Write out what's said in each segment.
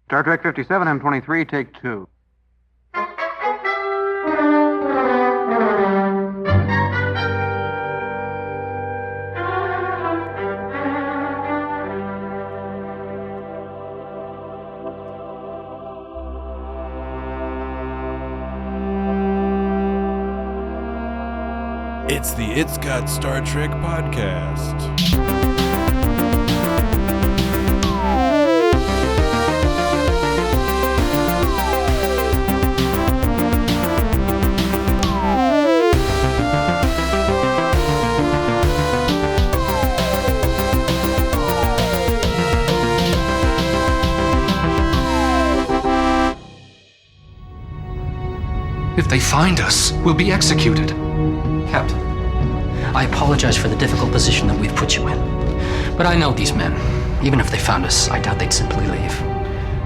Star Trek 57, M23, take 2. It's the It's Got Star Trek podcast. If they find us, we'll be executed. Captain, I apologize for the difficult position that we've put you in. But I know these men. Even if they found us, I doubt they'd simply leave.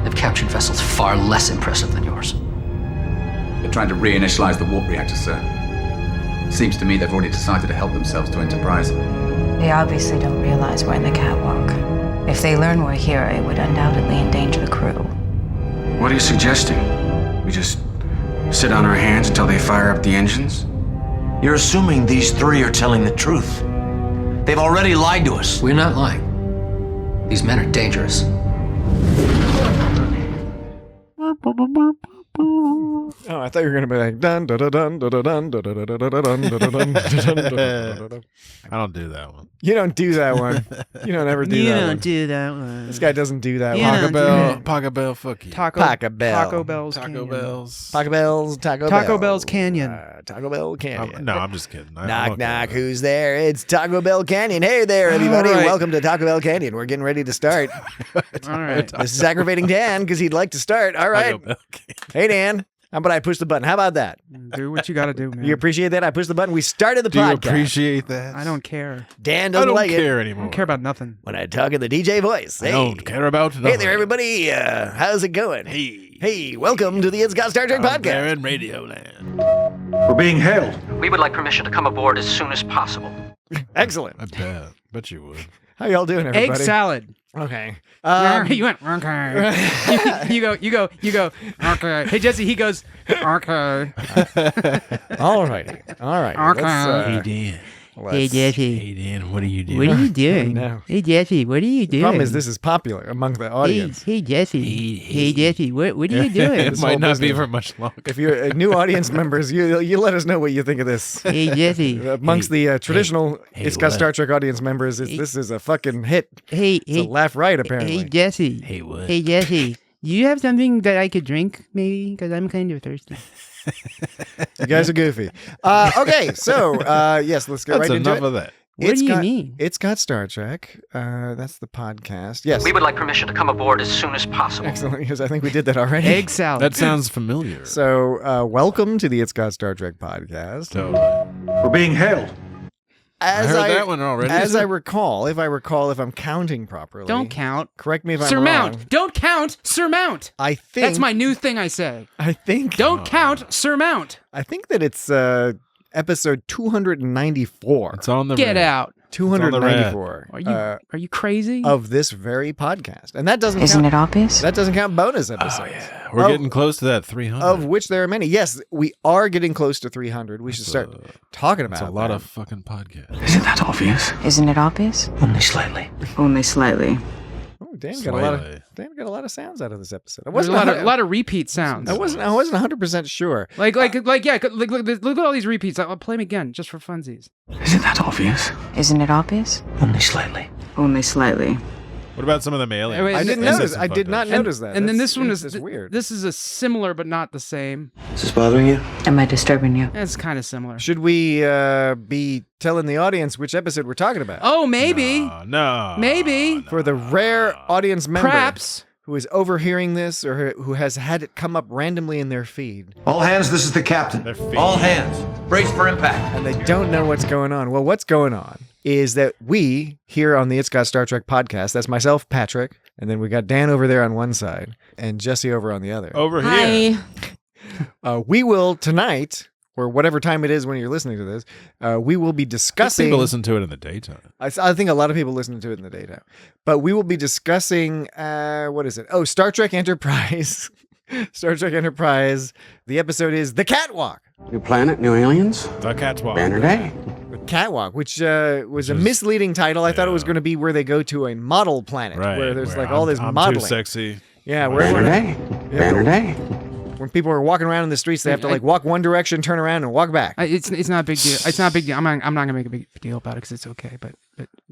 They've captured vessels far less impressive than yours. They're trying to reinitialize the warp reactor, sir. Seems to me they've already decided to help themselves to Enterprise. They obviously don't realize we're in the Catwalk. If they learn we're here, it would undoubtedly endanger the crew. What are you suggesting? We just sit on our hands until they fire up the engines? You're assuming these three are telling the truth. They've already lied to us. We're not lying. These men are dangerous. Oh, I thought you were gonna be like dun dun dun dun dun dun dun dun dun dun dun dun. I don't do that one. You don't do that one. You don't ever do that one. You don't do that one. This guy doesn't do that You one. don't do Pachelbel, it. Pachelbel, fuck you. Pachelbel. Taco Bell's Taco Canyon. Bell's. Taco Bell's Taco Bell's Canyon. Taco Bell Canyon. No, I'm just kidding. I'm Knock, okay knock, with it. who's there? It's Taco Bell Canyon. Hey there, everybody. All right. Welcome to Taco Bell Canyon. We're getting ready to start. All right. This is aggravating Dan because he'd like to start. All right. Taco Bell Canyon. Hey, Dan. How about I push the button? How about that? Do what you got to do, man. You appreciate that? I pushed the button. We started the Do you podcast. appreciate that? I don't care. Dan I doesn't don't like care it anymore. I don't care about nothing. when I talk in the DJ voice. I don't care about Hey nothing. there, everybody. How's it going? Hey, welcome to the It's Got Star Trek Out there podcast. in Radio Land. We're being held. We would like permission to come aboard as soon as possible. Excellent. I bet you would. How y'all doing, everybody? Egg salad. Okay. You went, okay. you go, okay. Hey, Jesse, he goes, okay. All righty. All right. Okay. Dan. Hey, Jesse. Hey, Dan, what are you doing? What are you doing? No. Hey, Jesse, what are you doing? The problem is this is popular among the audience. Hey, Jesse. Hey, Jesse, what are you doing? It This might whole not be business. for much longer. If you're new audience members, you let us know what you think of this. Hey, Jesse. Amongst the traditional hey, It's Got what? Star Trek audience members, this is a fucking hit. Hey, It's a laugh right, apparently. Hey, Jesse. Hey, what? Hey, Jesse. Do you have something that I could drink, maybe? Because I'm kind of thirsty. You guys are goofy. Okay, so yes, let's get That's right into enough it. of that. What do you got, mean? It's Got Star Trek. That's the podcast. Yes. We would like permission to come aboard as soon as possible. Excellent, because I think we did that already. Egg salad. That sounds familiar. So, welcome to the It's Got Star Trek podcast. Totally. We're being held. I heard that one already. As I recall, if I'm counting properly. Don't count. Correct me if I'm Surmount. wrong. Don't count. Surmount. I think That's my new thing I say. I think Don't count. Surmount. I think that it's episode 294. It's on the Get red. out. 294. Are you crazy? Of this very podcast, and that doesn't Isn't count, it obvious? that doesn't count bonus episodes. Oh, yeah. We're getting close to that 300. Of which there are many. Yes, we are getting close to 300. We should start talking about That's a lot that. of fucking podcasts. Isn't that obvious? Isn't it obvious? Only slightly. Only slightly. Oh, Dan got a lot of sounds out of this episode. I wasn't There's a lot of repeat sounds. I wasn't 100% sure. Like, yeah. Look at all these repeats. I'll play them again just for funsies. Isn't that obvious? Isn't it obvious? Only slightly. Only slightly. What about some of them aliens? Wait, I didn't and- notice. I did not notice that. And then That's- this one is it's weird. This is a similar but not the same. Is this bothering you? Am I disturbing you? It's kind of similar. Should we be telling the audience which episode we're talking about? Oh, maybe. No. Maybe. For the rare audience member Perhaps. who is overhearing this or who has had it come up randomly in their feed All hands, this is the captain. Their feet. All hands, brace for impact. and they don't know what's going on. Well, what's going on is that we here on the It's Got Star Trek podcast, that's myself, Patrick, and then we got Dan over there on one side and Jesse over on the other. Over here. We will tonight or whatever time it is when you're listening to this, we will be discussing. People listen to it in the daytime. I think a lot of people listen to it in the daytime. But we will be discussing, what is it? Oh, Star Trek Enterprise. Star Trek Enterprise. The episode is The Catwalk. New planet, new aliens. The Catwalk. Banner day. The Catwalk, which was a misleading title. I thought it was going to be where they go to a model planet, where there's like all this I'm modeling. too sexy. Yeah, where Banner day. Banner day. When people are walking around in the streets, they have to like walk one direction, turn around, and walk back. It's not a big deal. It's not a big deal. I'm not gonna make a big deal about it because it's okay. But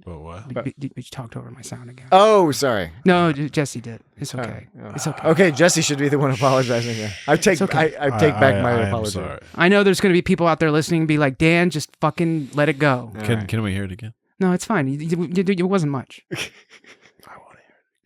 what? But you talked over my sound again. Oh, sorry. No, Jesse did. It's okay. It's okay. Okay, Jesse should be the one apologizing here. I take back my apology. Sorry. I know there's gonna be people out there listening and be like, Dan, just fucking let it go. Can we hear it again? No, it's fine. It wasn't much. I want to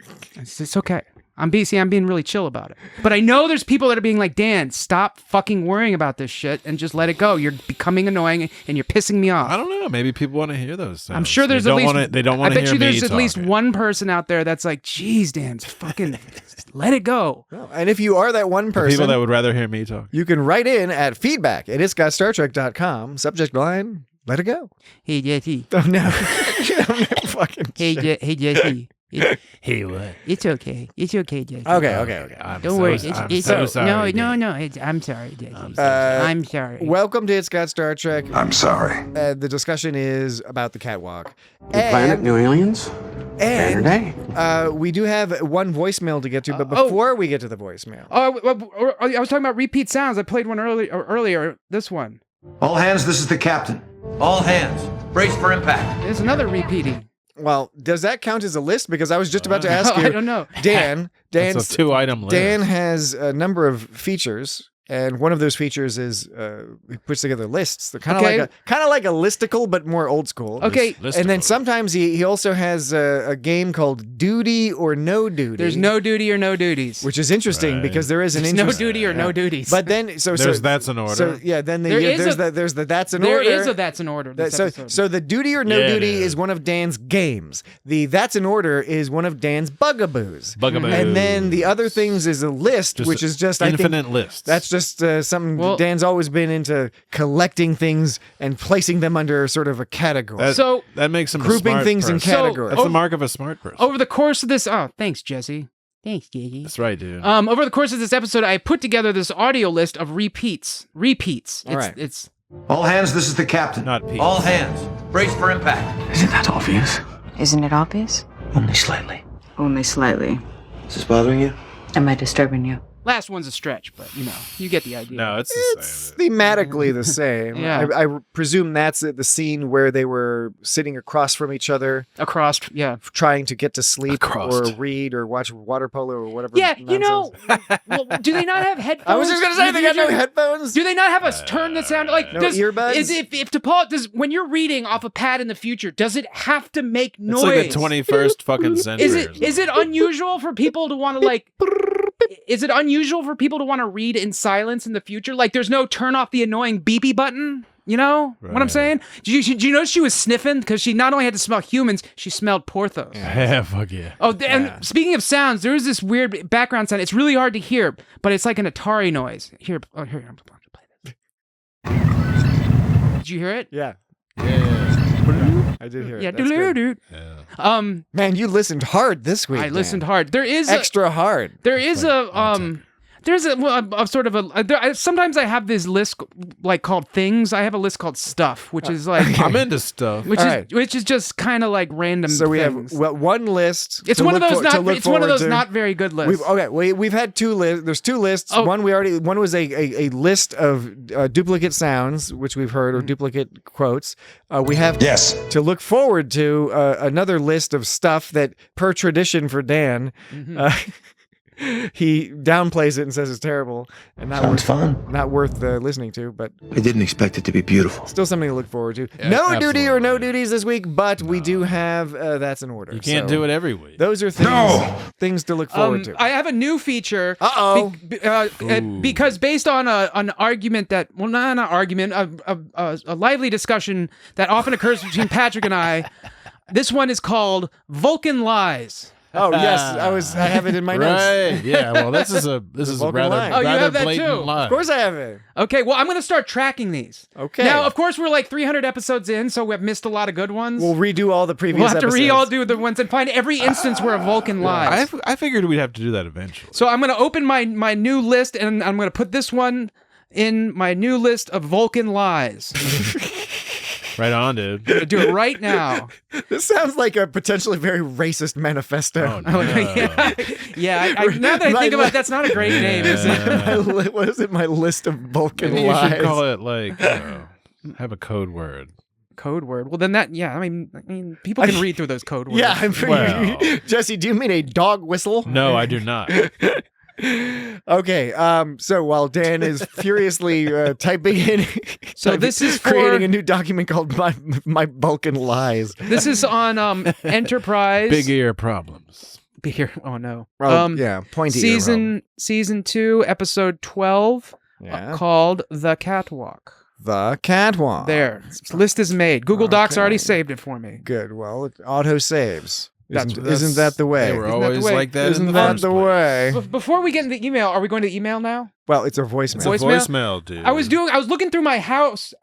hear it. It's okay. I'm being really chill about it. But I know there's people that are being like, Dan, stop fucking worrying about this shit and just let it go. You're becoming annoying and you're pissing me off. I don't know. Maybe people want to hear those sounds. I'm sure there's they at least they don't want to hear I bet you me there's at least talking. one person out there that's like, geez, Dan, just fucking let it go. And if you are that one person, People that would rather hear me talk. you can write in at feedback@itsgotstartrek.com. Subject line, let it go. Hey, Jesse. Oh, no. Fucking shit. Hey, Jesse. Hey, what? It's okay. It's okay, Jesse. Okay. Don't worry. It's so sorry. No. I'm sorry, Jesse. I'm sorry. Welcome to It's Got Star Trek. I'm sorry. The discussion is about the catwalk. New planet, new aliens. Banner day. We do have one voicemail to get to, but before we get to the voicemail. Oh, I was talking about repeat sounds. I played one earlier. This one. All hands, this is the captain. All hands, brace for impact. There's another repeating. Well, does that count as a list? Because I was just about to ask you. I don't know. Dan's It's a 2-item list. Dan has a number of features, and one of those features is he puts together lists. They're kind of like a listicle, but more old school. Okay, and then sometimes he also has a game called Duty or No Duty. There's no duty or no duties, which is interesting because there is an There's no duty or no duties. But then there's that's in order. So yeah, then there's the that's in there order. There is a that's in order. So the Duty or No Duty is one of Dan's games. The that's in order is one of Dan's bugaboos. And then the other things is a list, which is just infinite lists. That's just something Dan's always been into, collecting things and placing them under sort of a category. That makes him grouping a smart things in person. categories. That's the mark of a smart person. Over the course of this, thanks, Jesse. That's right, dude. Over the course of this episode, I put together this audio list of repeats. It's All hands, this is the captain. Not Pete. All hands, brace for impact. Isn't that obvious? Isn't it obvious? Only slightly. Only slightly. Is this bothering you? Am I disturbing you? last one's a stretch, but you get the idea. No, it's the same. Thematically the same. Yeah. I presume that's the scene where they were sitting across from each other. Across, yeah. Trying to get to sleep Across. or read or watch water polo or whatever. Yeah, nonsense. well, do they not have headphones? I was just going to say, they got no headphones. Do they not have a turn that sound like no earbuds? If DePaul does when you're reading off a pad in the future, does it have to make noise? It's like the 21st fucking century. Is it unusual for people to want to like? Is it unusual for people to want to read in silence in the future? Like, there's no turn off the annoying beepy button. You know what I'm saying? Did you know she was sniffing? Because she not only had to smell humans, she smelled Porthos. Yeah, fuck yeah. Oh, and speaking of sounds, there is this weird background sound. It's really hard to hear, but it's like an Atari noise. Here, I'm going to play this. Did you hear it? Yeah. I did hear it. Yeah, That's good. dude. Yeah. Man, you listened hard this week. I man. listened hard. There is extra hard. There is There's a sort of sometimes I have this list like called things. I have a list called stuff, which is like I'm into stuff. Which is just kind of like random. So we things. have one list. It's one of those not very good lists. We've had two lists. There's two lists. Oh. One was a list of duplicate sounds, which we've heard, or duplicate quotes. We have to look forward to another list of stuff that, per tradition for Dan, he downplays it and says it's terrible and not worth listening to, but I didn't expect it to be beautiful. Still something to look forward to. Yeah, no duty or no duties this week, but we do have that's in order. You can't do it every week. Those are things to look forward to. I have a new feature. Because based on an argument that, well, not an argument, a lively discussion that often occurs between Patrick and I. This one is called Vulcan Lies. Oh yes, I have it in my notes. Right. Yeah. Well, this is a Vulcan rather, line. Oh, you rather have that blatant too? lie. Of course I have it. Okay, well, I'm going to start tracking these. Okay. Now, of course, we're like 300 episodes in, so we've missed a lot of good ones. We'll redo all the previous We'll have to episodes. all do the ones and find every instance where a Vulcan lies. I figured we'd have to do that eventually. So I'm going to open my new list, and I'm going to put this one in my new list of Vulcan lies. Right on, dude. I'm going to do it right now. This sounds like a potentially very racist manifesto. Oh, no. Yeah. Now that I think about it, that's not a great name, is it? What is it? My list of Vulcan Maybe you lies. should call it like have a code word. Code word. Well, then that, yeah, I mean, people can read through those code words. Yeah, I'm pretty. Well. Jesse, do you mean a dog whistle? No, I do not. Okay, so while Dan is furiously typing in, So this is for- creating a new document called my Vulcan lies. This is on Enterprise. Big ear problems. Big ear. Oh no. Yeah, pointy ear season 2, episode 12, Yeah. called The Catwalk. The Catwalk. There. List is made. Google Docs already saved it for me. Good. Well, it auto saves. That's- Isn't that the way? They were Isn't that the always way? like that. Isn't in the that first the place. way? Before we get into the email, are we going to the email now? Well, it's a voicemail. It's a Voicemail? voicemail, dude. I was looking through my house.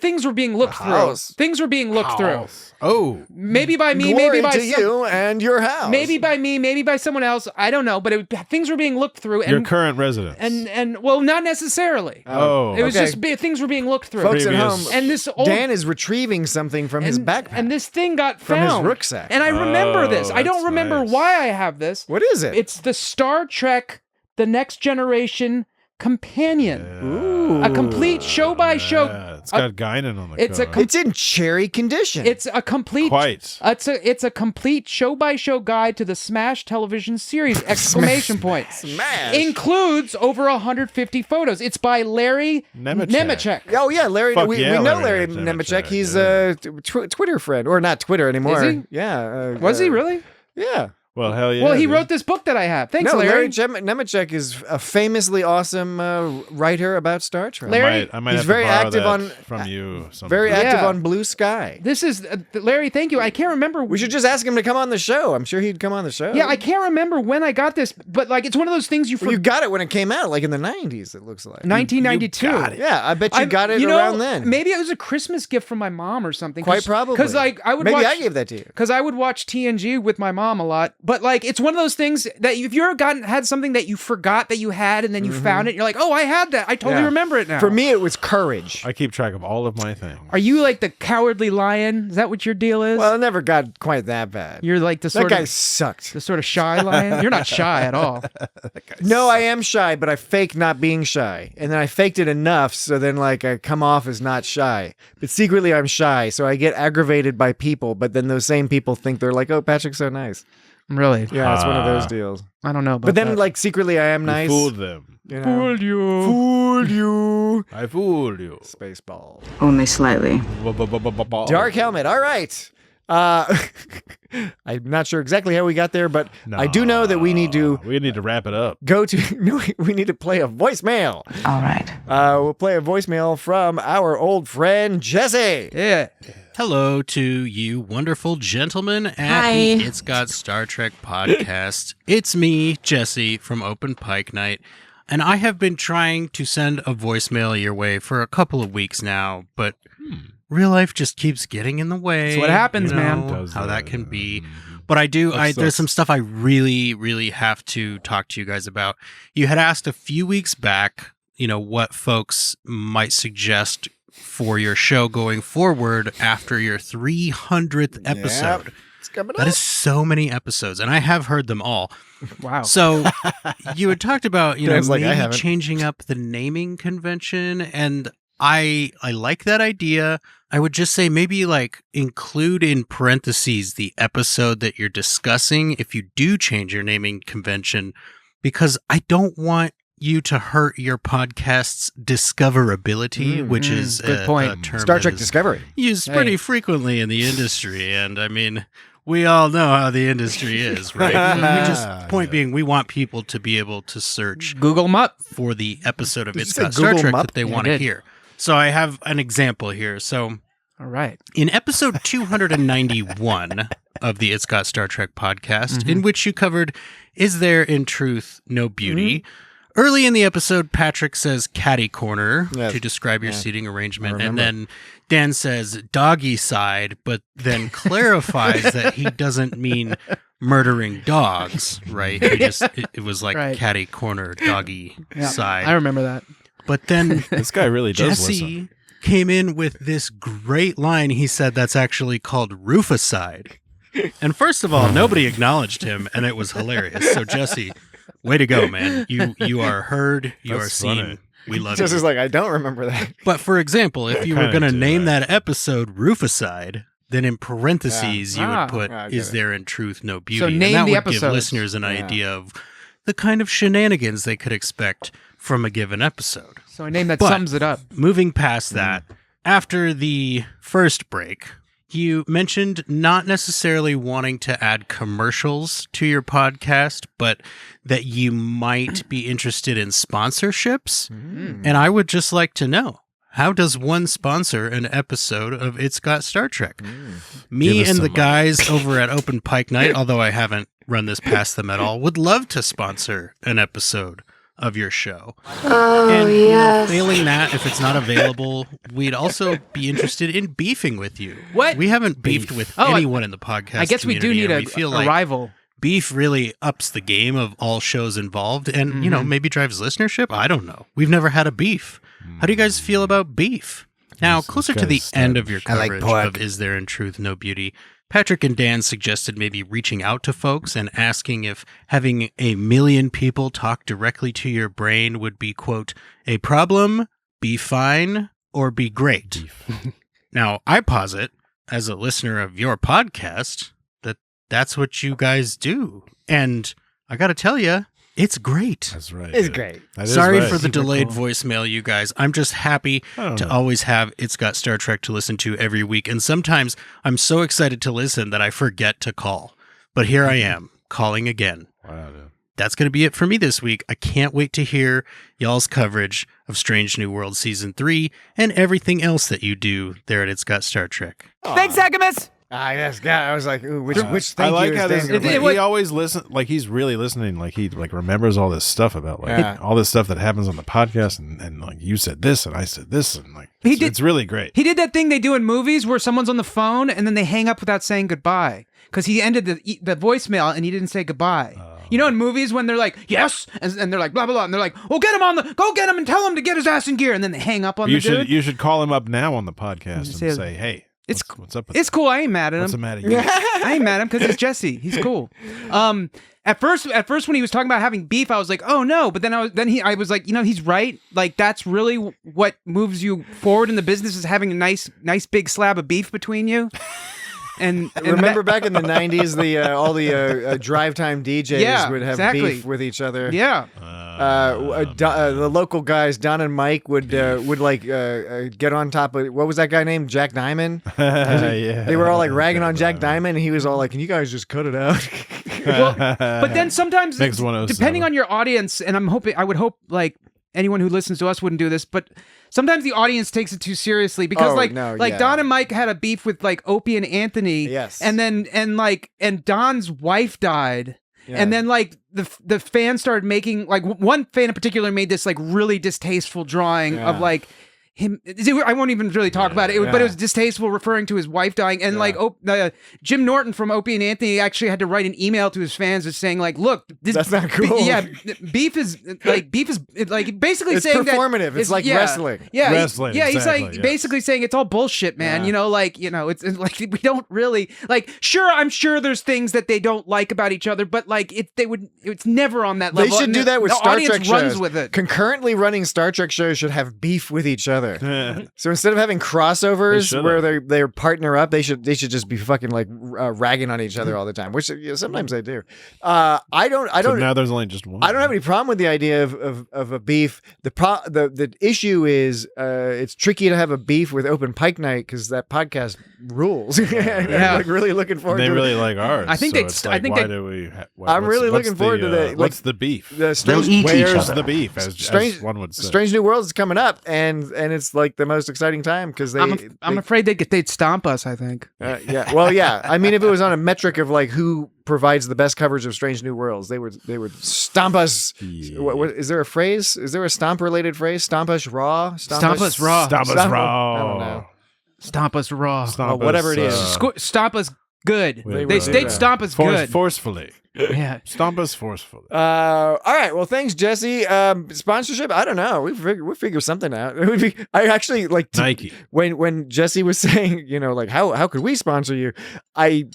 Things were being looked through. house. Things were being looked through. Oh, Maybe by me, Glory maybe by to you and your house. maybe by me, maybe by someone else. I don't know, but things were being looked through, your and current residence. and well, not necessarily. oh, It was okay. just things were being looked through. Folks at Previous- home, And this old Dan is retrieving something from his backpack. and this thing got From his found rucksack. And I remember Oh, this. I don't that's remember nice. why I have this. What is it? It's the Star Trek: The Next Generation companion. Ooh. A complete show by show. Yeah, it's got Guinan on the It's a cover. It's in cherry condition. It's a complete. Quite. It's a complete show by show guide to the Smash television series! Exclamation point. Smash. Includes over 150 photos. It's by Larry Nemeczek. Oh yeah, Larry. Fuck we yeah, know Larry Larry Nemeczek, Nemeczek. He's yeah. a Twitter friend, or not Twitter anymore. Is he? Yeah. Was he really? Yeah. Well, hell yeah. Well, he dude. wrote this book that I have. Thanks, No, Larry. Nemeczek is a famously awesome writer about Star Trek. Larry- I might he's have very to borrow active that on- from you. Sometime. Very active Yeah. on Blue Sky. This is Larry. Thank you. I can't remember. We should just ask him to come on the show. I'm sure he'd come on the show. Yeah, I can't remember when I got this, but like it's one of those things you Well, you forget. got it when it came out, like in the 90s, it looks like. 1992. You got it. Yeah, I bet you got it you know, around then. Maybe it was a Christmas gift from my mom or something. Quite probably. Because like I would Maybe watch, I gave that to you. Because I would watch TNG with my mom a lot. But like it's one of those things that if you ever had something that you forgot that you had and then you found it, you're like, oh, I had that. I totally Yeah. remember it now. For me, it was courage. I keep track of all of my things. Are you like the cowardly lion? Is that what your deal is? Well, it never got quite that bad. You're like the That sort guy of sucked. the sort of shy lion. You're not shy at all. No, I am shy, but I fake not being shy. And then I faked it enough so then like I come off as not shy. But secretly I'm shy, so I get aggravated by people, but then those same people think they're like, "Oh, Patrick's so nice." Really? Yeah, it's one of those deals. I don't know about But then that. like secretly I am You nice. fooled them. You know? Fooled you. Fooled you. I fooled you. Spaceball. Only slightly. Dark helmet. All right. I'm not sure exactly how we got there, but I do know that we need to wrap it up. go to. No, we need to play a voicemail. All right. We'll play a voicemail from our old friend Jesse. Yeah. Hello to you wonderful gentlemen at Hi. the It's Got Star Trek podcast. It's me, Jesse, from Open Pike Night, and I have been trying to send a voicemail your way for a couple of weeks now, but real life just keeps getting in the way. That's what happens, you know, man. Does how that. that can be. But I do, That there's sucks. some stuff I really, really have to talk to you guys about. You had asked a few weeks back, what folks might suggest for your show going forward after your 300th episode. It's coming That is so many episodes, and I have heard them all. Wow. So you had talked about, Sounds like I maybe haven't. changing up the naming convention, and I like that idea. I would just say maybe like include in parentheses the episode that you're discussing if you do change your naming convention, because I don't want you to hurt your podcast's discoverability, which is good a point. term Star that Trek is Discovery. used pretty frequently in the industry, and I mean, we all know how the industry is, right? Point being, we want people to be able to search Google them up. for the episode of Did It's you say Got Star Google Trek Mupp? that they Yeah, I want to did. hear. So I have an example here. So All right. in episode 291, of the It's Got Star Trek podcast, in which you covered Is There in Truth No Beauty? Early in the episode, Patrick says catty corner to describe your seating arrangement, and then Dan says doggy side, but then clarifies that he doesn't mean murdering dogs, right? It was like catty corner, doggy side. I remember that. But then This guy really does Jesse listen. came in with this great line. He said that's actually called Rufuside. And first of all, nobody acknowledged him, and it was hilarious. So Jesse, way to go, man. You are heard. You That's are seen. funny. We love Just you. is like, I don't remember that. But for example, if you were kinda going to do name that. that episode Rufuside, then in parentheses you would put, I get is it. there in truth no beauty? So And name that the would give episodes. listeners an idea of the kind of shenanigans they could expect from a given episode. So a name that But- sums it up. Moving past that, after the first break, you mentioned not necessarily wanting to add commercials to your podcast, but that you might be interested in sponsorships. And I would just like to know, how does one sponsor an episode of It's Got Star Trek? Me Give us and the some money. guys over at Open Pike Night, although I haven't run this past them at all, would love to sponsor an episode of your show. And you know, failing that, if it's not available, we'd also be interested in beefing with you. What? We haven't beefed with Oh, anyone in the podcast I guess we do community, need and we feel a like rival. beef really ups the game of all shows involved and, you know, maybe drives listenership. I don't know. We've never had a beef. How do you guys feel about beef? Now, closer to the guy's end of your I like coverage pork. of Is There in Truth No Beauty, Patrick and Dan suggested maybe reaching out to folks and asking if having a million people talk directly to your brain would be, quote, a problem, be fine, or be great. Now, I posit, as a listener of your podcast, that that's what you guys do. And I got to tell you, it's great. That's right. It's great. That is Sorry right. for the delayed voicemail, you guys. I'm just happy to always have It's Got Star Trek to listen to every week. And sometimes I'm so excited to listen that I forget to call. But here I am, calling again. Wow, dude. That's going to be it for me this week. I can't wait to hear y'all's coverage of Strange New World Season 3 and everything else that you do there at It's Got Star Trek. Thanks, Agamus. Yes, God. I was like, ooh, which I thank like you how is this, Dan gonna like, play? he always listen, like he's really listening, like he like remembers all this stuff about like Yeah. all this stuff that happens on the podcast, and like you said this and I said this, and like He it's, did- it's really great. He did that thing they do in movies where someone's on the phone and then they hang up without saying goodbye because he ended the voicemail and he didn't say goodbye. You know, in movies when they're like, yes, and they're like, blah, blah, blah, and they're like, well, go get him and tell him to get his ass in gear, and then they hang up on You the dude. should call him up now on the podcast Say- and say, hey, It's- what's up? With It's cool. I ain't mad at What's the him. matter? You? I ain't mad at him because he's Jesse. He's cool. At first when he was talking about having beef, I was like, oh no. But then I was like, you know, he's right. Like that's really what moves you forward in the business is having a nice big slab of beef between you. And Remember back in the 90s, all the drive time DJs Yeah, would have exactly. beef with each other. Yeah. The local guys, Don and Mike, would get on top of, what was that guy named? Jack Diamond? Yeah. They were all like ragging on Jack Diamond, and he was all like, can you guys just cut it out? Well, but then sometimes, Next 107. depending on your audience, and I would hope like anyone who listens to us wouldn't do this, but sometimes the audience takes it too seriously because Don and Mike had a beef with like Opie and Anthony. Yes. And Don's wife died. Yeah. And then like the fans started making like one fan in particular made this like really distasteful drawing of like him. I won't even really talk about it, but it was distasteful, referring to his wife dying. And Jim Norton from Opie and Anthony actually had to write an email to his fans just saying like, look, that's not cool. Beef is like basically it's saying performative. that it's like wrestling. Yeah, wrestling. He's exactly, like basically saying it's all bullshit, man. Yeah. You know, like it's like we don't really like. Sure, I'm sure there's things that they don't like about each other, but like it's never on that level. They should do that with the Star audience Trek runs shows. with it. Concurrently running Star Trek shows should have beef with each other. So instead of having crossovers where they partner up, they should just be fucking like ragging on each other all the time, which sometimes they do. I don't. So now there's only just one. I don't have any problem with the idea of a beef. The issue is it's tricky to have a beef with Open Pike Night because that podcast rules. I'm like really looking forward. They to really it. like ours. I think so they- it's I like, think why they- do we? I'm really looking forward to the. What's the beef? The strange, eat each Where's other. the beef? As Strange- one would say. Strange New Worlds is coming up, and it's like the most exciting time because I'm afraid they'd stomp us, I think. Yeah. Well, yeah. I mean, if it was on a metric of like who provides the best coverage of Strange New Worlds, they would stomp us. Yeah. What, is there a phrase? Is there a stomp related phrase? Stomp us raw? Stomp us raw. Stomp us raw. I don't know. Stomp us raw. Stomp whatever us, it is. Stomp us good. They'd They'd stomp us good. Forcefully. Yeah. Stomp us forcefully. All right. Well, thanks, Jesse. Sponsorship? I don't know. We'll figure something out. It would be. I actually like Nike. When Jesse was saying, like how could we sponsor you? I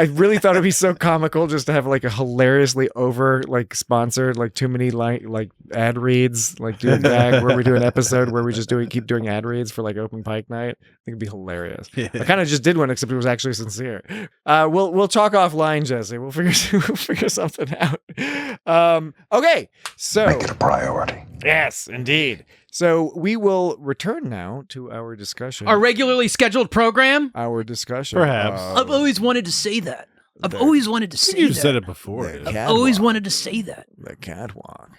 really thought it'd be so comical just to have like a hilariously over like sponsor, like too many like ad reads, like doing that where we do an episode where we just keep doing ad reads for like Open Pike Night. I think it'd be hilarious. Yeah. I kind of just did one, except it was actually sincere. We'll talk offline, Jesse. We'll figure something out. Okay, so Make it a priority. Yes, indeed. So we will return now to our discussion. Our regularly scheduled program. Our discussion. Perhaps. I've always wanted to say that. I've always wanted to say You that. said it before. I've always wanted to say that. The catwalk.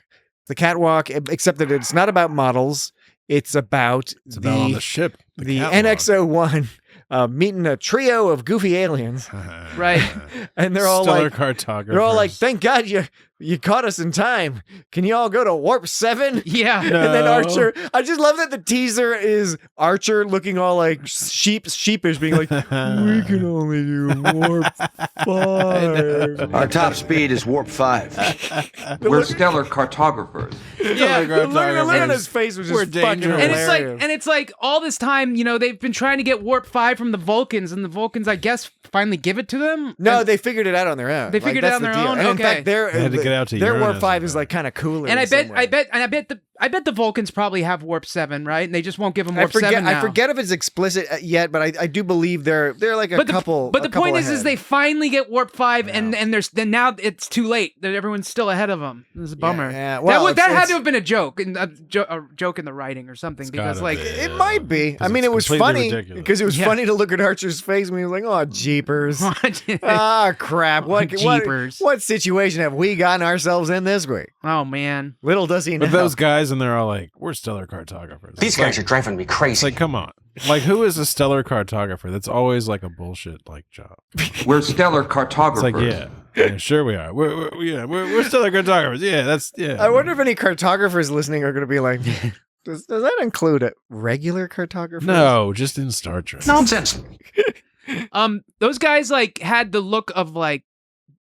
The catwalk, except that it's not about models. It's about on the ship. The NX-01 meeting a trio of goofy aliens. Right. And they're all Stellar like, cartographers. they're all like, thank God you caught us in time. Can you all go to warp 7? Yeah. And then Archer, I just love that the teaser is Archer looking all like sheepish, being like, we can only do warp 5. Our top speed is warp 5. We're stellar cartographers. Yeah. The look on his face was just fucking hilarious. And it's like all this time, they've been trying to get warp 5 from the Vulcans, and the Vulcans, I guess, finally give it to them. No, they figured it out on their own. They figured it out on their own. And in Okay. fact, They had to get out to their Uranus warp 5 and is like kind of cooler. And in some way. I bet the Vulcans probably have warp 7, right? And they just won't give them warp 7 now. I forget if it's explicit yet, but I do believe they're like a couple. But the point ahead. is they finally get warp 5, and then now it's too late. That everyone's still ahead of them. This is a bummer. Yeah. Well, that had to have been a joke, a joke in the writing or something, because like it might be. I mean, it was funny because it was funny to look at Archer's face when he was like, "Oh, jeepers! Ah, crap! What situation have we gotten ourselves in this week?" Oh man! Little does he know. But those guys, and they're all like, "We're stellar cartographers." These guys are driving me crazy. It's like, come on. Like, who is a stellar cartographer? That's always like a bullshit like job. We're stellar cartographers. It's like, yeah, sure we are. We're stellar cartographers. Yeah, I wonder if any cartographers listening are going to be like, does that include a regular cartographer? No, just in Star Trek. Nonsense. Those guys like had the look of like.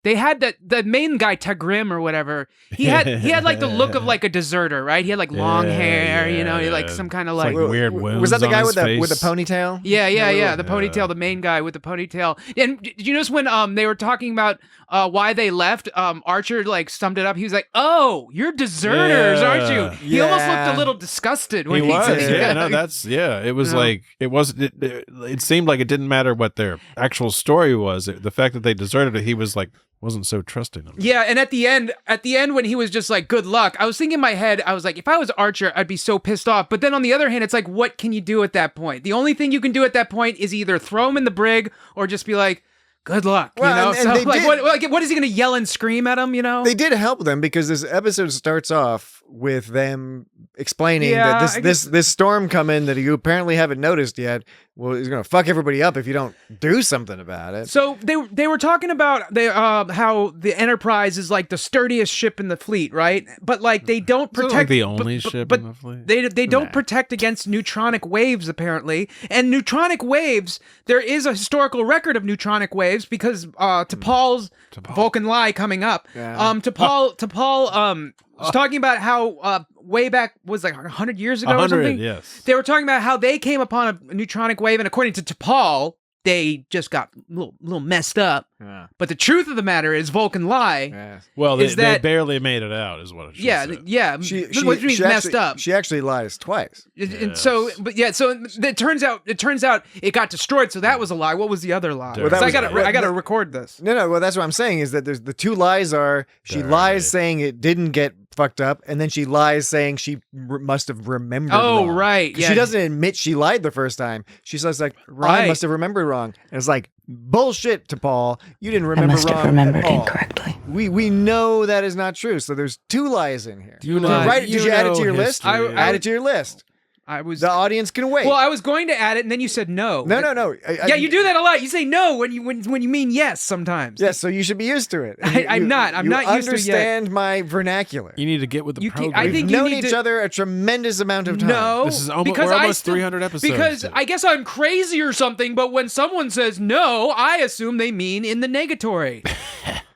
They had the main guy, Tagrim or whatever. He had like the look of like a deserter, right? He had like long hair, he had like some kind of like weird wounds. Was that the guy with the face. ponytail? Yeah. The ponytail, the main guy with the ponytail. And did you notice when they were talking about why they left? Archer like summed it up. He was like, "Oh, you're deserters, aren't you?" He almost looked a little disgusted when he said was. Yeah, no, that's It was like it seemed like it didn't matter what their actual story was. The fact that they deserted it, he was like. Wasn't so trusting of him. Yeah, and at the end when he was just like, "Good luck," I was thinking in my head, I was like, if I was Archer, I'd be so pissed off. But then on the other hand, it's like, what can you do at that point? The only thing you can do at that point is either throw him in the brig or just be like, "Good luck," Well, So what is he going to yell and scream at him? They did help them because this episode starts off with them explaining that this storm coming that you apparently haven't noticed yet. Well, he's going to fuck everybody up if you don't do something about it. So they were talking about how the Enterprise is like the sturdiest ship in the fleet, right? But like they don't protect like the only ship in the fleet. They don't protect against neutronic waves apparently. And neutronic waves, there is a historical record of neutronic waves because T'Pol's Vulcan Lie coming up. Yeah. T'Pol was talking about how way back was like 100 years ago or something. Yes. They were talking about how they came upon a neutronic wave, and according to T'Pol, they just got a little messed up. Yeah. But the truth of the matter is, Vulcan Lie. Yeah. Well, they barely made it out, is what she said. Yeah. What do you mean messed up? She actually lies twice. And so it turns out it got destroyed. So that was a lie. What was the other lie? Well, I got to record this. No. Well, that's what I'm saying is that there's the two lies are she lies saying it didn't get fucked up, and then she lies saying she must have remembered wrong. Right. Yeah. She doesn't admit she lied the first time. She says like, I must have remembered wrong. And it's like, bullshit, T'Pol. You didn't remember wrong. I must have remembered incorrectly. We know that is not true. So there's two lies in here. Do you know? Did you add it to your list? history. Add it to your list. The audience can wait. Well, I was going to add it, and then you said no. No. You do that a lot. You say no when you mean yes sometimes. Yes, so you should be used to it. I'm not used to it yet. Understand my vernacular. You need to get with the program. I think We've known each other a tremendous amount of time. No, this is almost, we're almost 300 episodes. Because I guess I'm crazy or something, but when someone says no, I assume they mean in the negatory.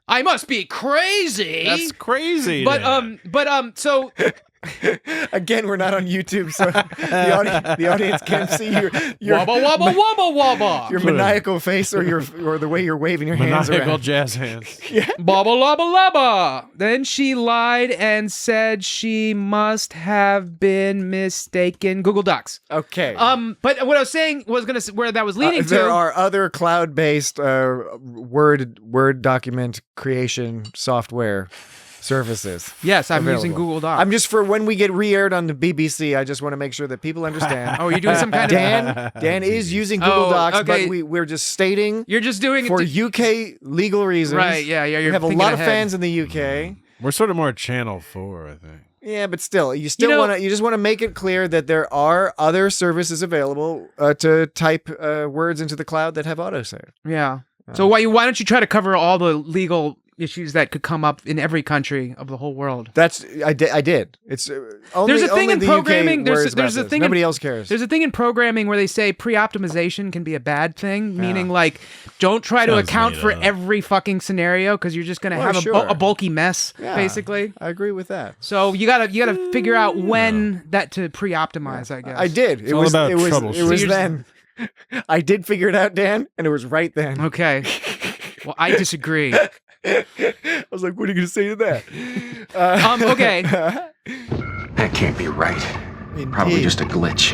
I must be crazy. That's crazy. So again, we're not on YouTube, so the audience can't see your your maniacal face or the way you're waving your hands around. Maniacal jazz hands. Yeah. Baba laba laba. Then she lied and said she must have been mistaken. Google Docs. Okay. But what I was saying was where that was leading to. There are other cloud-based Word document creation software services. Yes, I'm available. using Google Docs. I'm just for when we get re-aired on the BBC, I just want to make sure that people understand. Oh, you're doing some kind of... Dan is using Google Docs, okay. but we're just stating... You're just doing for it UK legal reasons. Right, yeah. We You're have a thinking lot ahead. of fans in the UK. We're sort of more Channel 4, I think. Yeah, but still, you just want to make it clear that there are other services available to type words into the cloud that have autosave. Yeah. So why don't you try to cover all the legal issues that could come up in every country of the whole world? I did. It's only, there's a thing in programming. There's a thing. Nobody else cares. There's a thing in programming where they say pre-optimization can be a bad thing, meaning like don't try to account for every fucking scenario because you're just gonna have a bulky mess, basically. I agree with that. So you gotta figure out when that to pre-optimize. I guess I did. It was then. I did figure it out, Dan, and it was right then. Okay. Well, I disagree. I was like, what are you going to say to that? Okay. That can't be right. Indeed. Probably just a glitch.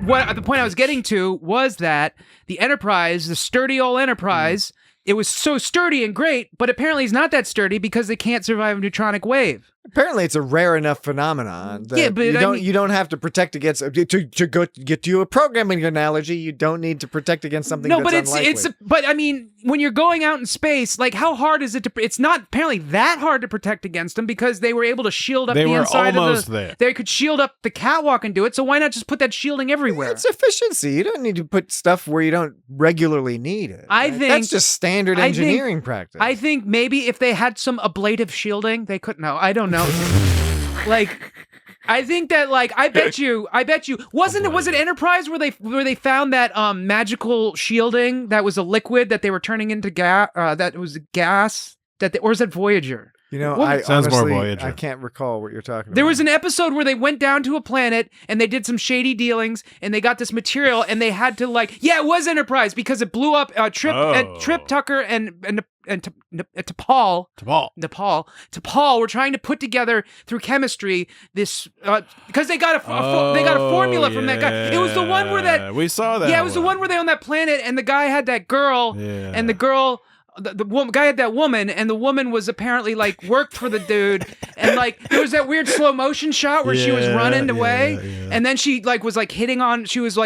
What the point I was getting to was that the Enterprise, the sturdy old Enterprise, it was so sturdy and great, but apparently it's not that sturdy because they can't survive a neutronic wave. Apparently, it's a rare enough phenomenon that yeah, but you don't have to protect against to get to a programming analogy. You don't need to protect against something. No, that's unlikely. but I mean, when you're going out in space, like how hard is it to? It's not apparently that hard to protect against them because they were able to shield up the inside of the. There. They could shield up the catwalk and do it. So why not just put that shielding everywhere? It's efficiency. You don't need to put stuff where you don't regularly need it. I think that's just standard engineering practice. I think maybe if they had some ablative shielding, they could. No, I don't know. Like, I think that I bet you was it Enterprise where they found that magical shielding that was a liquid that they were turning into gas that was gas or is that Voyager? You know, sounds honestly, more Voyager. I can't recall what you're talking about. There was an episode where they went down to a planet and they did some shady dealings and they got this material and they had to it was Enterprise because it blew up. Trip Tucker and T'Pol were trying to put together through chemistry this because they got a formula from that guy. It was the one where we saw that. Yeah, it was the one where they on that planet and the guy had that girl and the girl. The guy had that woman, and the woman was apparently worked for the dude, and there was that weird slow motion shot where she was running away, and then she was hitting on. She was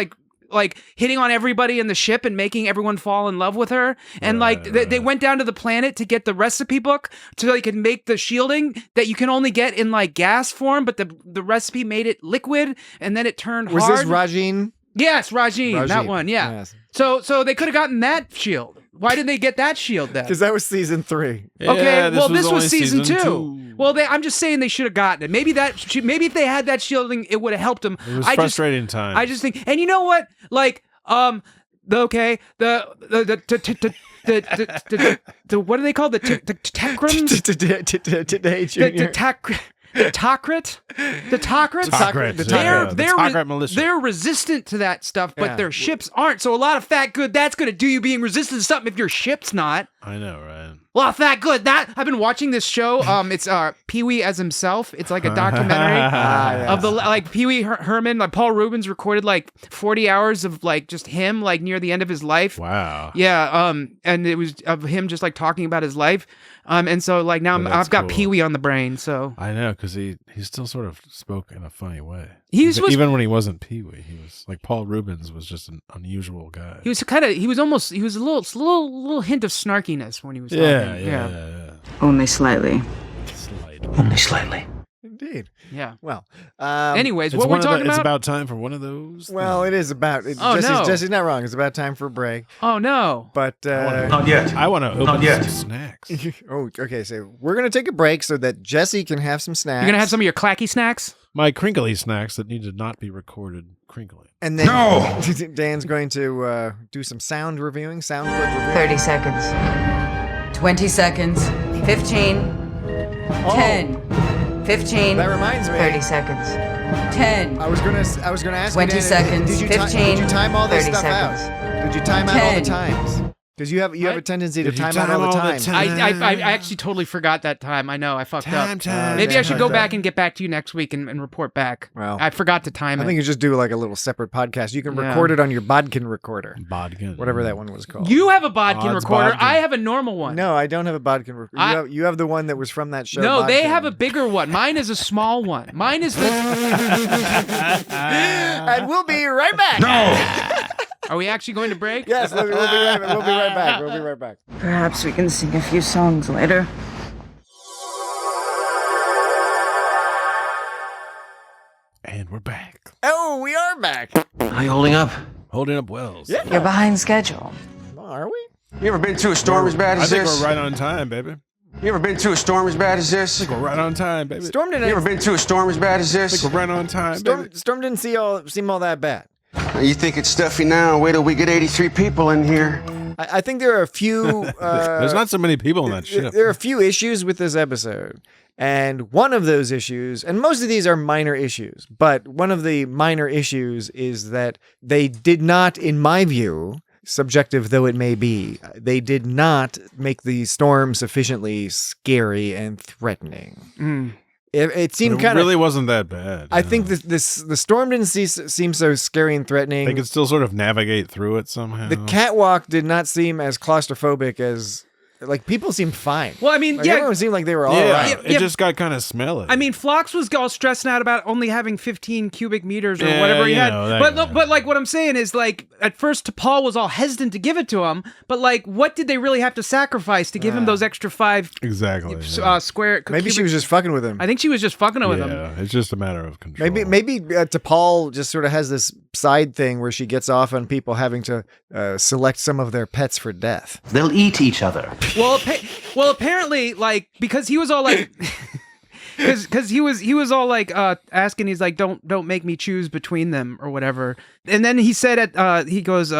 hitting on everybody in the ship and making everyone fall in love with her, and they went down to the planet to get the recipe book so they could make the shielding that you can only get in gas form, but the recipe made it liquid, and then it turned hard. Was this Rajin? Yes, Rajin, that one. Yeah. Yes. So they could have gotten that shield. Why did they get that shield then? Because that was season 3. Okay, this was season 2. Well, I'm just saying they should have gotten it. Maybe if they had that shielding, it would have helped them. It was frustrating time. I just think, and you know what? The what are they called? The Tekrams? Today, Junior. The Tok'rit? They're resistant to that stuff, but their ships aren't. So a lot of fat good, that's going to do you being resistant to something if your ship's not. I know, right? A lot of fat good. I've been watching this show. It's Pee-wee as himself. It's like a documentary of the Pee-wee Herman. Paul Rubens recorded 40 hours of just him near the end of his life. Wow. Yeah. And it was of him just talking about his life. And so now I've got Pee-wee on the brain. So I know because he still sort of spoke in a funny way. Even when he wasn't Pee-wee, he was Paul Rubens was just an unusual guy. He was a little hint of snarkiness when he was talking. Yeah. Only slightly. Only slightly. indeed. Yeah. Well, anyways, what we're talking It's about? about time for one of those. Well, it is about. Oh, no. Jesse's not wrong. It's about time for a break. Oh no. But Not yet. I want to open Not yet. some snacks. oh, okay. So we're gonna take a break so that Jesse can have some snacks. You're gonna have some of your clacky snacks? My crinkly snacks that need to not be recorded crinkly. And then Dan's going to do some sound reviewing, sound clip reviewing. 30 seconds. 20 seconds. 15. 10. 15. That reminds me. 30 seconds. 10. I was gonna ask 20 you, Dan, seconds. Did you 15. Did you time all this 30 stuff seconds. out? Did you time out all the 10. times? Because you have a tendency to Did you time out all the times. I actually totally forgot that time. I know I fucked up. Maybe I should go back and get back to you next week and report back. Well, I forgot to time it. I think you just do like a little separate podcast. You can record it on your Bodkin recorder. Bodkin. Whatever that one was called. You have a Bodkin recorder. Bodkin. I have a normal one. No, I don't have a Bodkin recorder. You have the one that was from that show. No, they Bodkin. have a bigger one. Mine is a small one. Mine is the. And we'll be right back. No! Are we actually going to break? Yes, we'll be right back. We'll be right back. Perhaps we can sing a few songs later. And we're back. Oh, we are back. How you holding up? Holding up Wells. Yeah. You're behind schedule. Are we? You ever been through a storm as bad I as think this? we're right on time, baby. You ever been through a storm as bad as this? I think we're right on time, baby. Storm You didn't. ever been through a storm as bad as I this? think we're right on time, baby. Storm didn't seem all that bad. You think it's stuffy now? Wait till we get 83 people in here. I think there are a few. There's not so many people on that ship. There are a few issues with this episode. And one of those issues, and most of these are minor issues, but one of the minor issues is that they did not, in my view, subjective though it may be, they did not make the storm sufficiently scary and threatening. It seemed kind of really wasn't that bad. I think the storm didn't seem so scary and threatening. They could still sort of navigate through it somehow. The catwalk did not seem as claustrophobic as. Like, people seemed fine. Well, I mean, like, yeah. everyone seemed like they were all right. It just got kind of smelly. I mean, Phlox was all stressing out about only having 15 cubic meters or whatever he had. But like, what I'm saying is, like, at first, Paul was all hesitant to give it to him. But, like, what did they really have to sacrifice to give him those extra 5 square? Maybe she was just fucking with him. I think she was just fucking with him. Yeah, it's just a matter of control. Maybe T'Pol just sort of has this side thing where she gets off on people having to select some of their pets for death. They'll eat each other. Well, apparently, like, because he was all like, because he was all like asking, he's like, don't make me choose between them or whatever. And then he said he goes,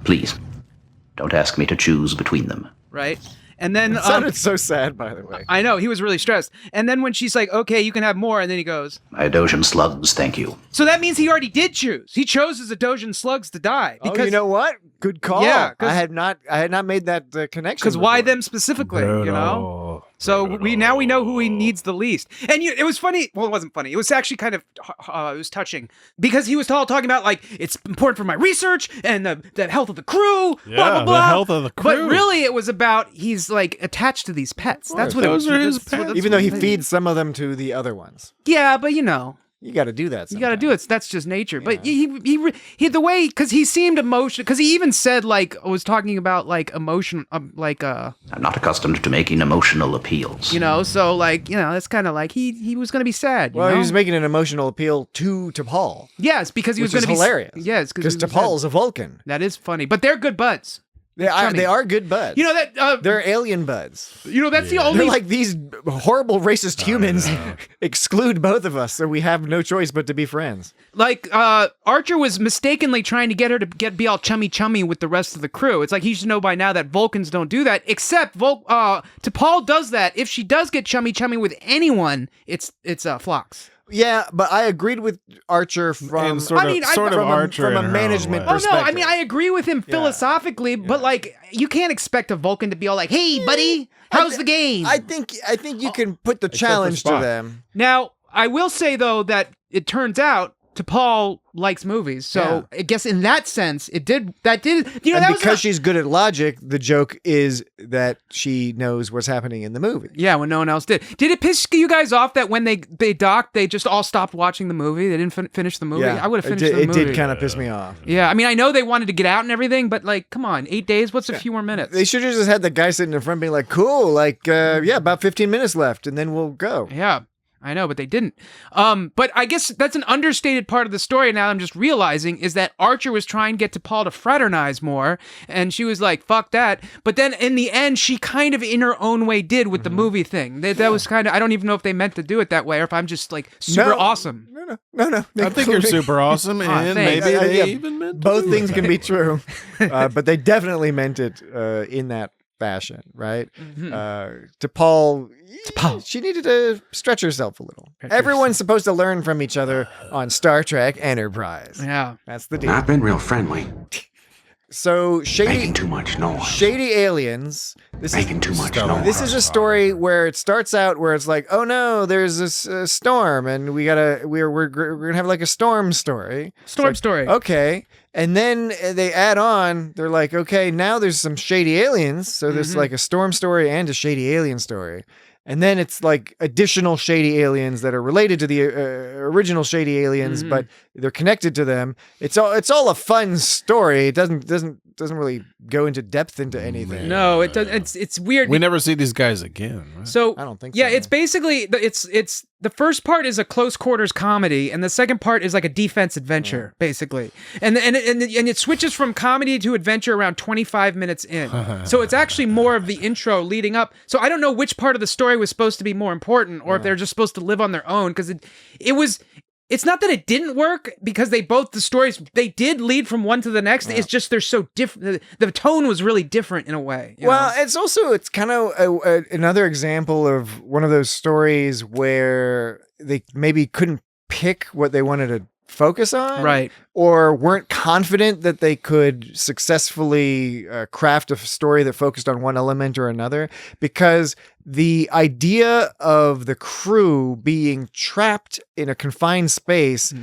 please, don't ask me to choose between them. Right. And then it sounded so sad, by the way. I know, he was really stressed. And then when she's like, okay, you can have more, and then he goes, Iodosian slugs, thank you. So that means he already did choose. He chose his Iodosian slugs to die. Because you know what? Good call. Yeah, I had not made that connection. Because why them specifically? You know. So we know who he needs the least. And it was funny. Well, it wasn't funny. It was actually kind of it was touching because he was talking about like it's important for my research and the health of the crew. Yeah, blah blah blah. The health of the crew. But really, it was about he's like attached to these pets. That's what those it was. are his pets. Even though he feeds some of them to the other ones. Yeah, but you know. You got to do that. You got to do it. That's just nature. Yeah. But he the way because he seemed emotional because he even said like was talking about like emotion I'm not accustomed to making emotional appeals. You know, so like you know it's kind of like he was going to be sad. Well, he was making an emotional appeal to T'Pol. Yes, because he was going to be hilarious. Yes, because T'Pol is a Vulcan. That is funny, but they're good buds. They are good buds. You know that they're alien buds. You know that's the only. They're like these horrible racist humans exclude both of us, so we have no choice but to be friends. Like Archer was mistakenly trying to get her to be all chummy with the rest of the crew. It's like he should know by now that Vulcans don't do that. Except T'Pol does that. If she does get chummy with anyone, it's Phlox. Yeah, but I agreed with Archer from from a management Oh perspective. no, I mean I agree with him philosophically, but like you can't expect a Vulcan to be all like, "Hey, buddy, how's the game?" I think you can put the challenge to them. Now, I will say though that it turns out T'Pol likes movies, so I guess in that sense, it did. That did. You know, and that because was she's good at logic, the joke is that she knows what's happening in the movie. Yeah, when no one else did. Did it piss you guys off that when they docked, they just all stopped watching the movie? They didn't finish the movie. Yeah, I would have finished the movie. It did kind of piss me off. Yeah, I mean, I know they wanted to get out and everything, but like, come on, 8 days. What's a few more minutes? They should have just had the guy sitting in front being like, "Cool, like, about 15 minutes left, and then we'll go." Yeah. I know, but they didn't. But I guess that's an understated part of the story. Now I'm just realizing is that Archer was trying to get T'Pol to fraternize more, and she was like, "Fuck that." But then in the end, she kind of, in her own way, did with the movie thing. That was kind of. I don't even know if they meant to do it that way, or if I'm just like super awesome. No. I think you're super awesome, and maybe they even meant to both do things it. can be true, but they definitely meant it in that fashion, right? T'Pol, she needed to stretch herself a little. Everyone's supposed to learn from each other on Star Trek Enterprise. Yeah, that's the deal. I've been real friendly. So Making too much noise. Shady aliens. Making too much noise. This is a story where it starts out where it's like, oh no, there's this storm, and we're gonna have like a storm story. Story. Okay, and then they add on. They're like, okay, now there's some shady aliens. So there's like a storm story and a shady alien story. And then it's like additional shady aliens that are related to the original shady aliens, but they're connected to them. It's all a fun story. It doesn't really go into depth into anything. No, it does. It's weird. We never see these guys again. Right? So I don't think. Yeah, so. it's basically it's the first part is a close quarters comedy, and the second part is like a defense adventure, basically. And it switches from comedy to adventure around 25 minutes in. So it's actually more of the intro leading up. So I don't know which part of the story was supposed to be more important, or if they're just supposed to live on their own, because it was. It's not that it didn't work, because the stories they did lead from one to the next. It's just they're so different. The tone was really different in a way. You know? It's kind of another example of one of those stories where they maybe couldn't pick what they wanted to focus on, right? Or weren't confident that they could successfully craft a story that focused on one element or another, because the idea of the crew being trapped in a confined space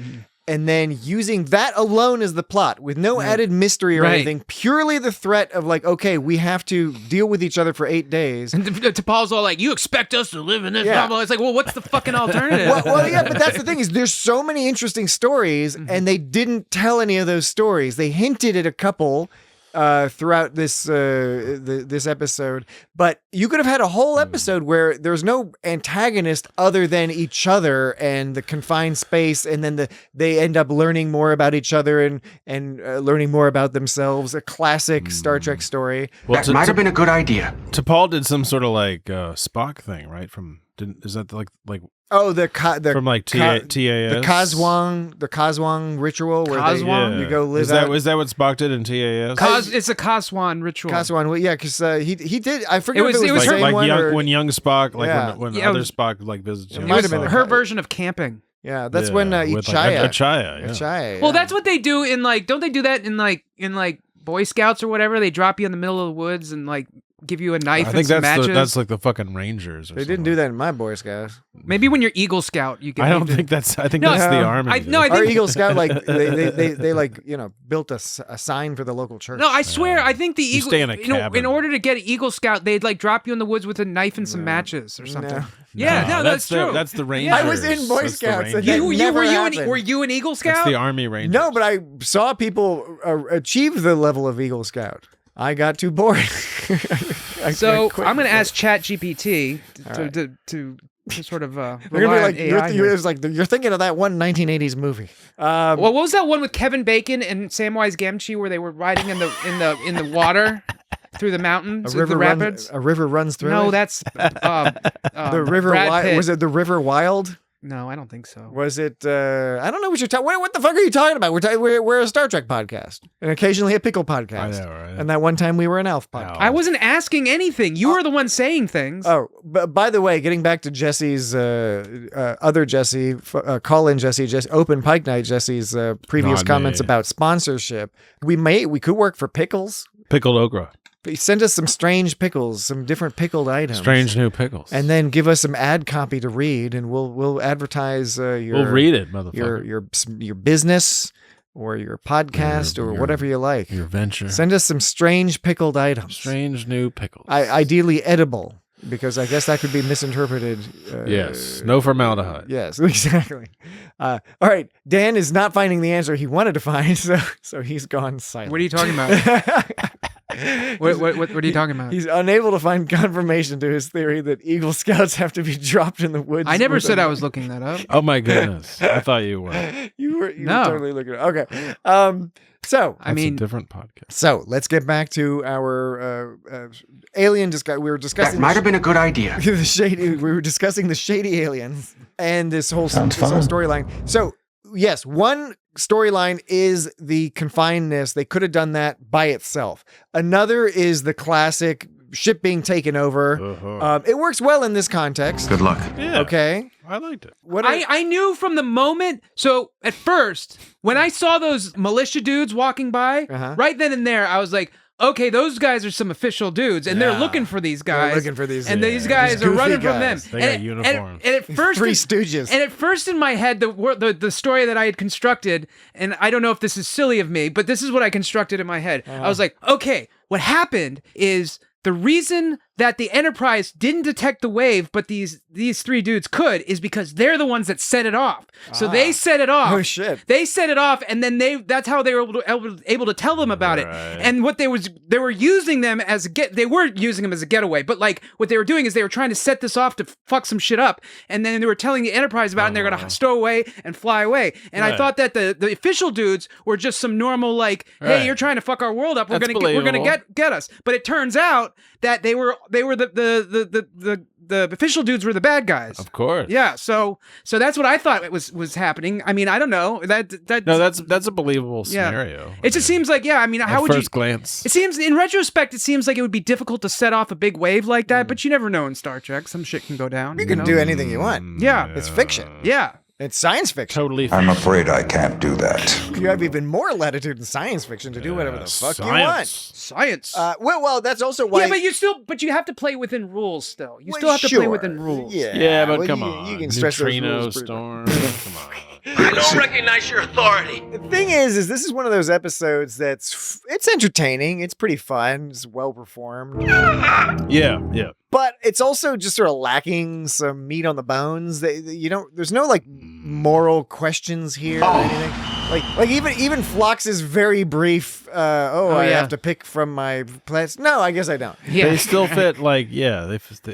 and then using that alone as the plot with no added mystery or anything, purely the threat of like, okay, we have to deal with each other for 8 days. And T'Pol's all like, you expect us to live in this blah, blah. It's like, well, what's the fucking alternative? Yeah, but that's the thing is there's so many interesting stories and they didn't tell any of those stories. They hinted at a couple throughout this episode, but you could have had a whole episode where there's no antagonist other than each other and the confined space, and then they end up learning more about each other and learning more about themselves. A classic Star Trek story. Well, that might have been a good idea. T'Pol did some sort of like Spock thing, right? Is that like Oh, the from like TAS, the Kazwang ritual, where you go live. Is that what Spock did in TAS? It's a Kazwan ritual. Kazwan, well, yeah, because he did. I forget if it was like, the same one when young Spock, when Yeah, other Spock like visits. It might have been her version of camping. Yeah, that's when Ichaya. Well, that's what they do in like. Don't they do that in like Boy Scouts or whatever? They drop you in the middle of the woods and like give you a knife and some matches. That's like the fucking Rangers. They didn't do that in my Boy Scouts. Maybe when you're Eagle Scout, you get. I think that's the Army. I think our Eagle Scout they like built a sign for the local church. No, I swear, I think the Eagle. Stay in a cabin. In order to get an Eagle Scout, they'd like drop you in the woods with a knife and some matches or something. No. Yeah, that's true. That's the Rangers. I was in Boy Scouts. And were you an Eagle Scout? That's the Army Rangers. No, but I saw people achieve the level of Eagle Scout. I got too bored. So I'm going to ask ChatGPT to sort of. They're gonna be like, you're thinking of that one 1980s movie. Well, what was that one with Kevin Bacon and Samwise Gamgee where they were riding in the water through the mountains, the rapids? A river runs through. No, it? that's the river. Was it the River Wild? No, I don't think so. Was it? I don't know what you're talking. What the fuck are you talking about? We're a Star Trek podcast, and occasionally a pickle podcast. I know, right? And that one time we were an Elf podcast. I wasn't asking anything. You were the one saying things. Oh, but by the way, getting back to Jesse's other Jesse, call-in Jesse, Open Pike Night Jesse's previous comments about sponsorship. We could work for Pickles. Pickled okra. Send us some strange pickles, some different pickled items. Strange new pickles. And then give us some ad copy to read, and we'll advertise your. We'll read it, motherfucker. Your business or your podcast or whatever you like. Your venture. Send us some strange pickled items. Strange new pickles. Ideally edible, because I guess that could be misinterpreted. Yes. No formaldehyde. Yes, exactly. All right. Dan is not finding the answer he wanted to find, so he's gone silent. What are you talking about? What are you talking about? He's unable to find confirmation to his theory that Eagle Scouts have to be dropped in the woods. I never said I was looking that up. Oh my goodness! I thought you were. You were No. totally looking. Okay. So That's a different podcast. So let's get back to our alien discussion. We were discussing. That might have been a good idea. The shady. We were discussing the shady aliens and this whole storyline. So yes, one storyline is the confinedness. They could have done that by itself. Another is the classic ship being taken over. It works well in this context. Good luck. Yeah. Okay. I liked it. I knew from the moment. So at first, when I saw those militia dudes walking by, right then and there, I was like, okay, those guys are some official dudes, and they're looking for these guys. They're looking for these, and these guys these are running goofy from them. guys. They got uniforms. And at first, Three Stooges. And at first, in my head, the story that I had constructed, and I don't know if this is silly of me, but this is what I constructed in my head. I was like, okay, what happened is the reason that the Enterprise didn't detect the wave, but these three dudes could, is because they're the ones that set it off. So they set it off. Oh shit! They set it off, and then that's how they were able to tell them about it. And what they were using them as they were using them as a getaway, but like what they were doing is they were trying to set this off to fuck some shit up, and then they were telling the Enterprise about it, and they're gonna stow away and fly away. And I thought that the official dudes were just some normal like, hey, you're trying to fuck our world up. We're gonna get us. But it turns out that they were the official dudes were the bad guys. Of course. Yeah. So that's what I thought was happening. I mean, I don't know. That's a believable scenario. It just seems like, I mean, how would first glance. It seems, in retrospect, it seems like it would be difficult to set off a big wave like that, but you never know in Star Trek. Some shit can go down. You can do anything you want. Yeah. It's fiction. Yeah. It's science fiction. Totally I'm afraid I can't do that. You have even more latitude in science fiction to do whatever the fuck you want. Science. Well, that's also why. Yeah, but you have to play within rules still. You still have to play within rules. Yeah, but well, come on. You can stretch those Neutrino rules pretty storm. Come on. I don't recognize your authority. The thing is this is one of those episodes it's entertaining. It's pretty fun. It's well performed. Yeah. But it's also just sort of lacking some meat on the bones. There's no like moral questions here or anything. Like even Phlox's very brief. I have to pick from my place. No, I guess I don't. Yeah. They still fit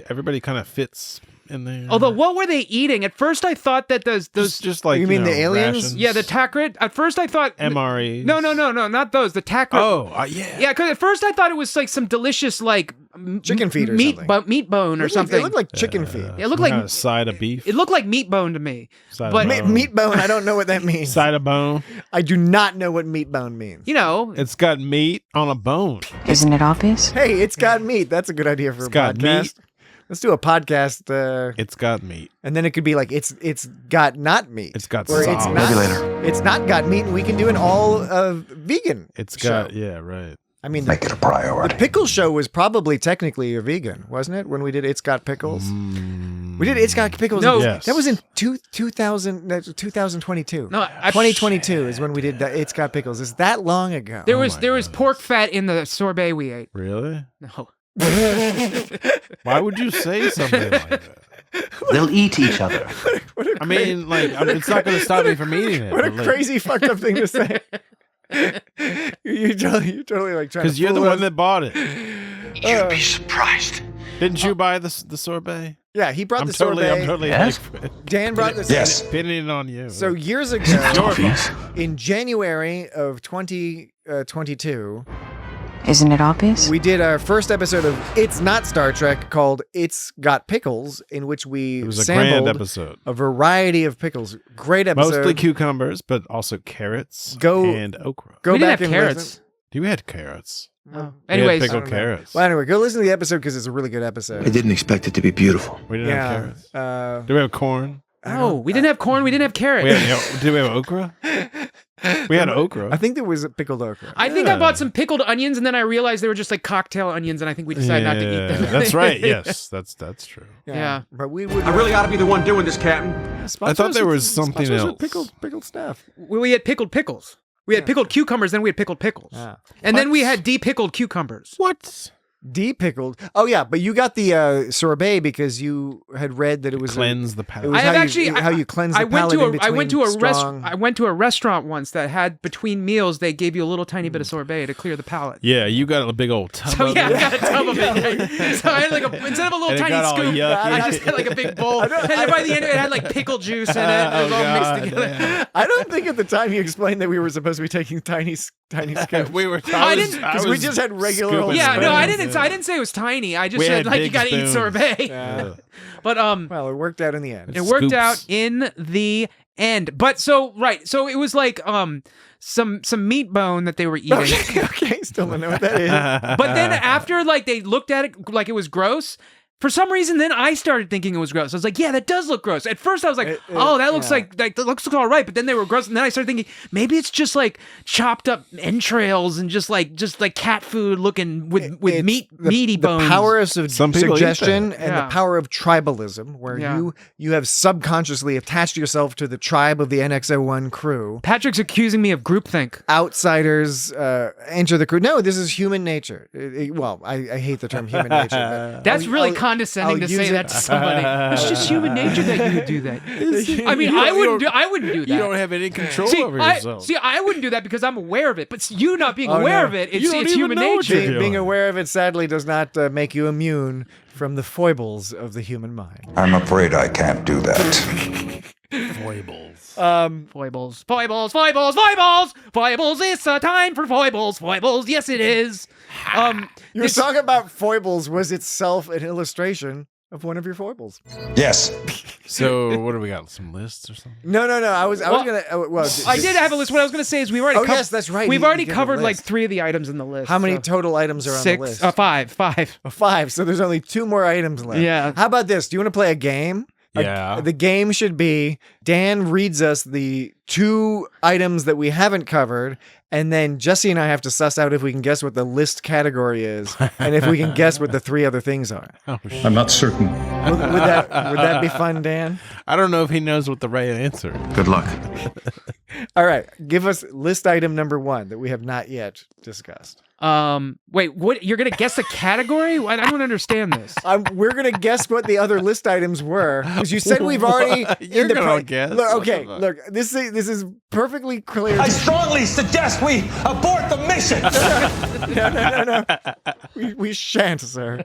everybody kind of fits in there. Although, what were they eating? At first, I thought that those just like you mean the aliens? rations. Yeah, the Takrit. At first, I thought MREs. No, not those. The Takrit. Oh, yeah. Yeah, because at first I thought it was like some delicious like chicken feet or meat something. Meat bone or something. It looked like chicken feet. Yeah, it looked like kind of side of beef. It looked like meat bone to me. Meat bone. I don't know what that means. Side of bone. I do not know what meat bone means. You know, it's got meat on a bone. Isn't it obvious? Hey, it's got meat. That's a good idea for a podcast. Meat. Let's do a podcast. It's got meat. And then it could be like it's got not meat. It's got or sauce. Maybe later. It's not got meat, and we can do an all vegan. It's got right. I mean, make it a priority. The pickle show was probably technically a vegan, wasn't it? When we did It's Got Pickles, we did It's Got Pickles. No, that was in 2022. No, 2022 is when we did It's Got Pickles. Is that long ago? There was pork fat in the sorbet we ate. Really? No. Why would you say something like that? They'll eat each other. I mean, it's not going to stop me from eating it. What a crazy fucked up thing to say. You're totally like trying to because you're the one that bought it. You'd be surprised. Didn't you buy the sorbet? Yeah, he brought the sorbet. I'm totally yes. Dan brought the yes. Pinning it on you. So years ago, in January of 2022, isn't it obvious? We did our first episode of It's Not Star Trek called It's Got Pickles, in which we sampled grand episode. A variety of pickles. Great episode. Mostly cucumbers, but also carrots and okra. We didn't have carrots. You had carrots. Oh. Anyways, pickled carrots. Well, anyway, go listen to the episode because it's a really good episode. I didn't expect it to be beautiful. We didn't have carrots. Did we have corn? No, we didn't have corn. We didn't have carrots. Did we have okra? We had okra. I think there was a pickled okra. I think I bought some pickled onions, and then I realized they were just like cocktail onions, and I think we decided not to eat them. That's right. Yes, that's true. Yeah. But we would. I really ought to be the one doing this, Captain. I thought there was something else. Pickled stuff. We had pickled pickles. We had pickled cucumbers, then we had pickled pickles. And then we had de-pickled cucumbers. What? De-pickled. Oh yeah, but you got the sorbet because you had read that it was cleanse the palate. It was how you cleanse the palate. I went to a restaurant once that had between meals they gave you a little tiny bit of sorbet to clear the palate. Yeah, you got a big old tub. So of yeah, it. I got a tub of it. So I had like instead of a little And it tiny got all scoop, yucky. I just had like a big bowl. And then by the end of it, it had like pickle juice in it. It was all mixed together. I don't think at the time you explained that we were supposed to be taking tiny scoops. We were. Because we just had regular. Old Yeah, spoons. no, I didn't say it was tiny. I just said like you got to eat sorbet. Yeah. But well, it worked out in the end. It worked out in the end. But so it was like some meat bone that they were eating. Okay, still don't know what that is. But then after like they looked at it like it was gross. For some reason, then I started thinking it was gross. I was like, yeah, that does look gross. At first, I was like, that looks like that looks all right. But then they were gross, and then I started thinking maybe it's just like chopped up entrails and just like cat food looking with meaty bones. The power of suggestion and Yeah. the power of tribalism, where you have subconsciously attached yourself to the tribe of the NX-01 crew. Patrick's accusing me of groupthink. Outsiders enter the crew. No, this is human nature. Well, I hate the term human nature. But That's really condescending to say that to somebody. It's just human nature that you would do that. I mean, I wouldn't do that. You don't have any control over yourself. I wouldn't do that because I'm aware of it. But you not being aware of it, it's human nature. Being aware of it, sadly, does not make you immune from the foibles of the human mind. I'm afraid I can't do that. Foibles. Foibles. It's a time for foibles. Foibles. Yes, it is. Your song about foibles was itself an illustration of one of your foibles. Yes. So what do we got? Some lists or something? No. I was gonna. I did have a list. What I was gonna say is we've already. Yes, that's right. We've You already did a covered like list. 3 of the items in the list. How many so. total items are on the 6. list? 5. 5. So there's only 2 more items left. Yeah. How about this? Do you want to play a game? Yeah. The game should be Dan reads us the 2 items that we haven't covered, and then Jesse and I have to suss out if we can guess what the list category is, and if we can guess what the 3 other things are. I'm not certain. Would that be fun, Dan? I don't know if he knows what the right answer is. Good luck. All right, give us list item number 1 that we have not yet discussed. Wait, what? You're gonna guess the category? I don't understand this. We're gonna guess what the other list items were because you said we've already. You're gonna guess. Look. This is perfectly clear. I strongly suggest we abort the mission. No. We shan't, sir,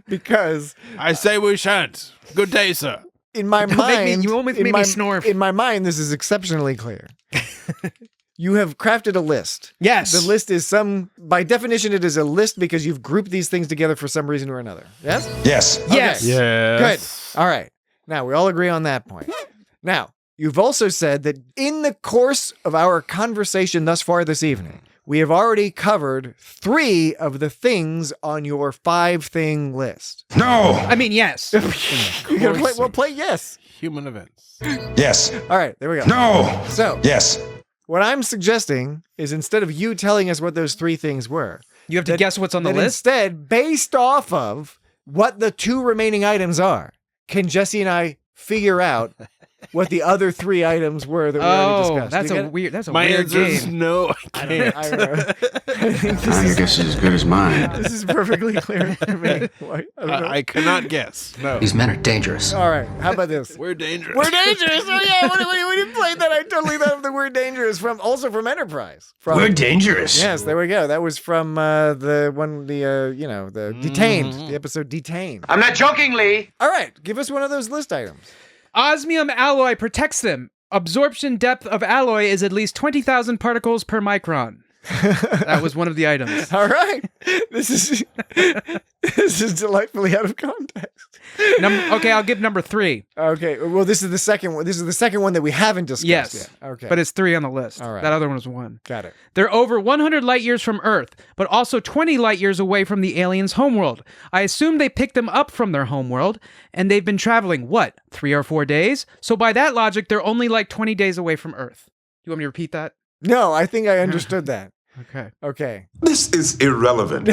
because I say we shan't. Good day, sir. In my mind, you almost made me snore. In my mind, this is exceptionally clear. You have crafted a list. Yes. The list is by definition, it is a list because you've grouped these things together for some reason or another. Yes? Yes. Okay. Yes. Yes. Good. All right. Now, we all agree on that point. Now, you've also said that in the course of our conversation thus far this evening, we have already covered 3 of the things on your 5-thing list. No. I mean, yes. You're going to play? Well, play yes. Human events. Yes. All right. There we go. No. So, Yes. what I'm suggesting is instead of you telling us what those 3 things were, You have to guess what's on the that list? instead, based off of what the 2 remaining items are, can Jesse and I figure out what the other 3 items were that we already discussed? That's Do you a get it? weird. That's a My weird answer is game. no. I can't. I don't know. I think this Your is, guess is as good as mine. this is perfectly clear to me. I don't know. I cannot guess. No. These men are dangerous. All right. How about this? We're dangerous. We're dangerous. Oh yeah, when you played that, I totally thought of the word dangerous also from Enterprise. We're dangerous. Yes, there we go. That was from the Detained, the episode Detained. I'm not joking, Lee. All right, give us one of those list items. Osmium alloy protects them. Absorption depth of alloy is at least 20,000 particles per micron. That was one of the items. All right, this is delightfully out of context. Okay, I'll give number 3. Okay, well, this is the second one. This is the second one that we haven't discussed Yes. yet. Okay, But it's 3 on the list. All right. That other one was 1. got it. They're over 100 light years from Earth, but also 20 light years away from the aliens' homeworld. I assume they picked them up from their homeworld, and they've been traveling, 3 or 4 days? So by that logic, they're only like 20 days away from Earth. You want me to repeat that? No, I think I understood that. Okay. Okay. This is irrelevant.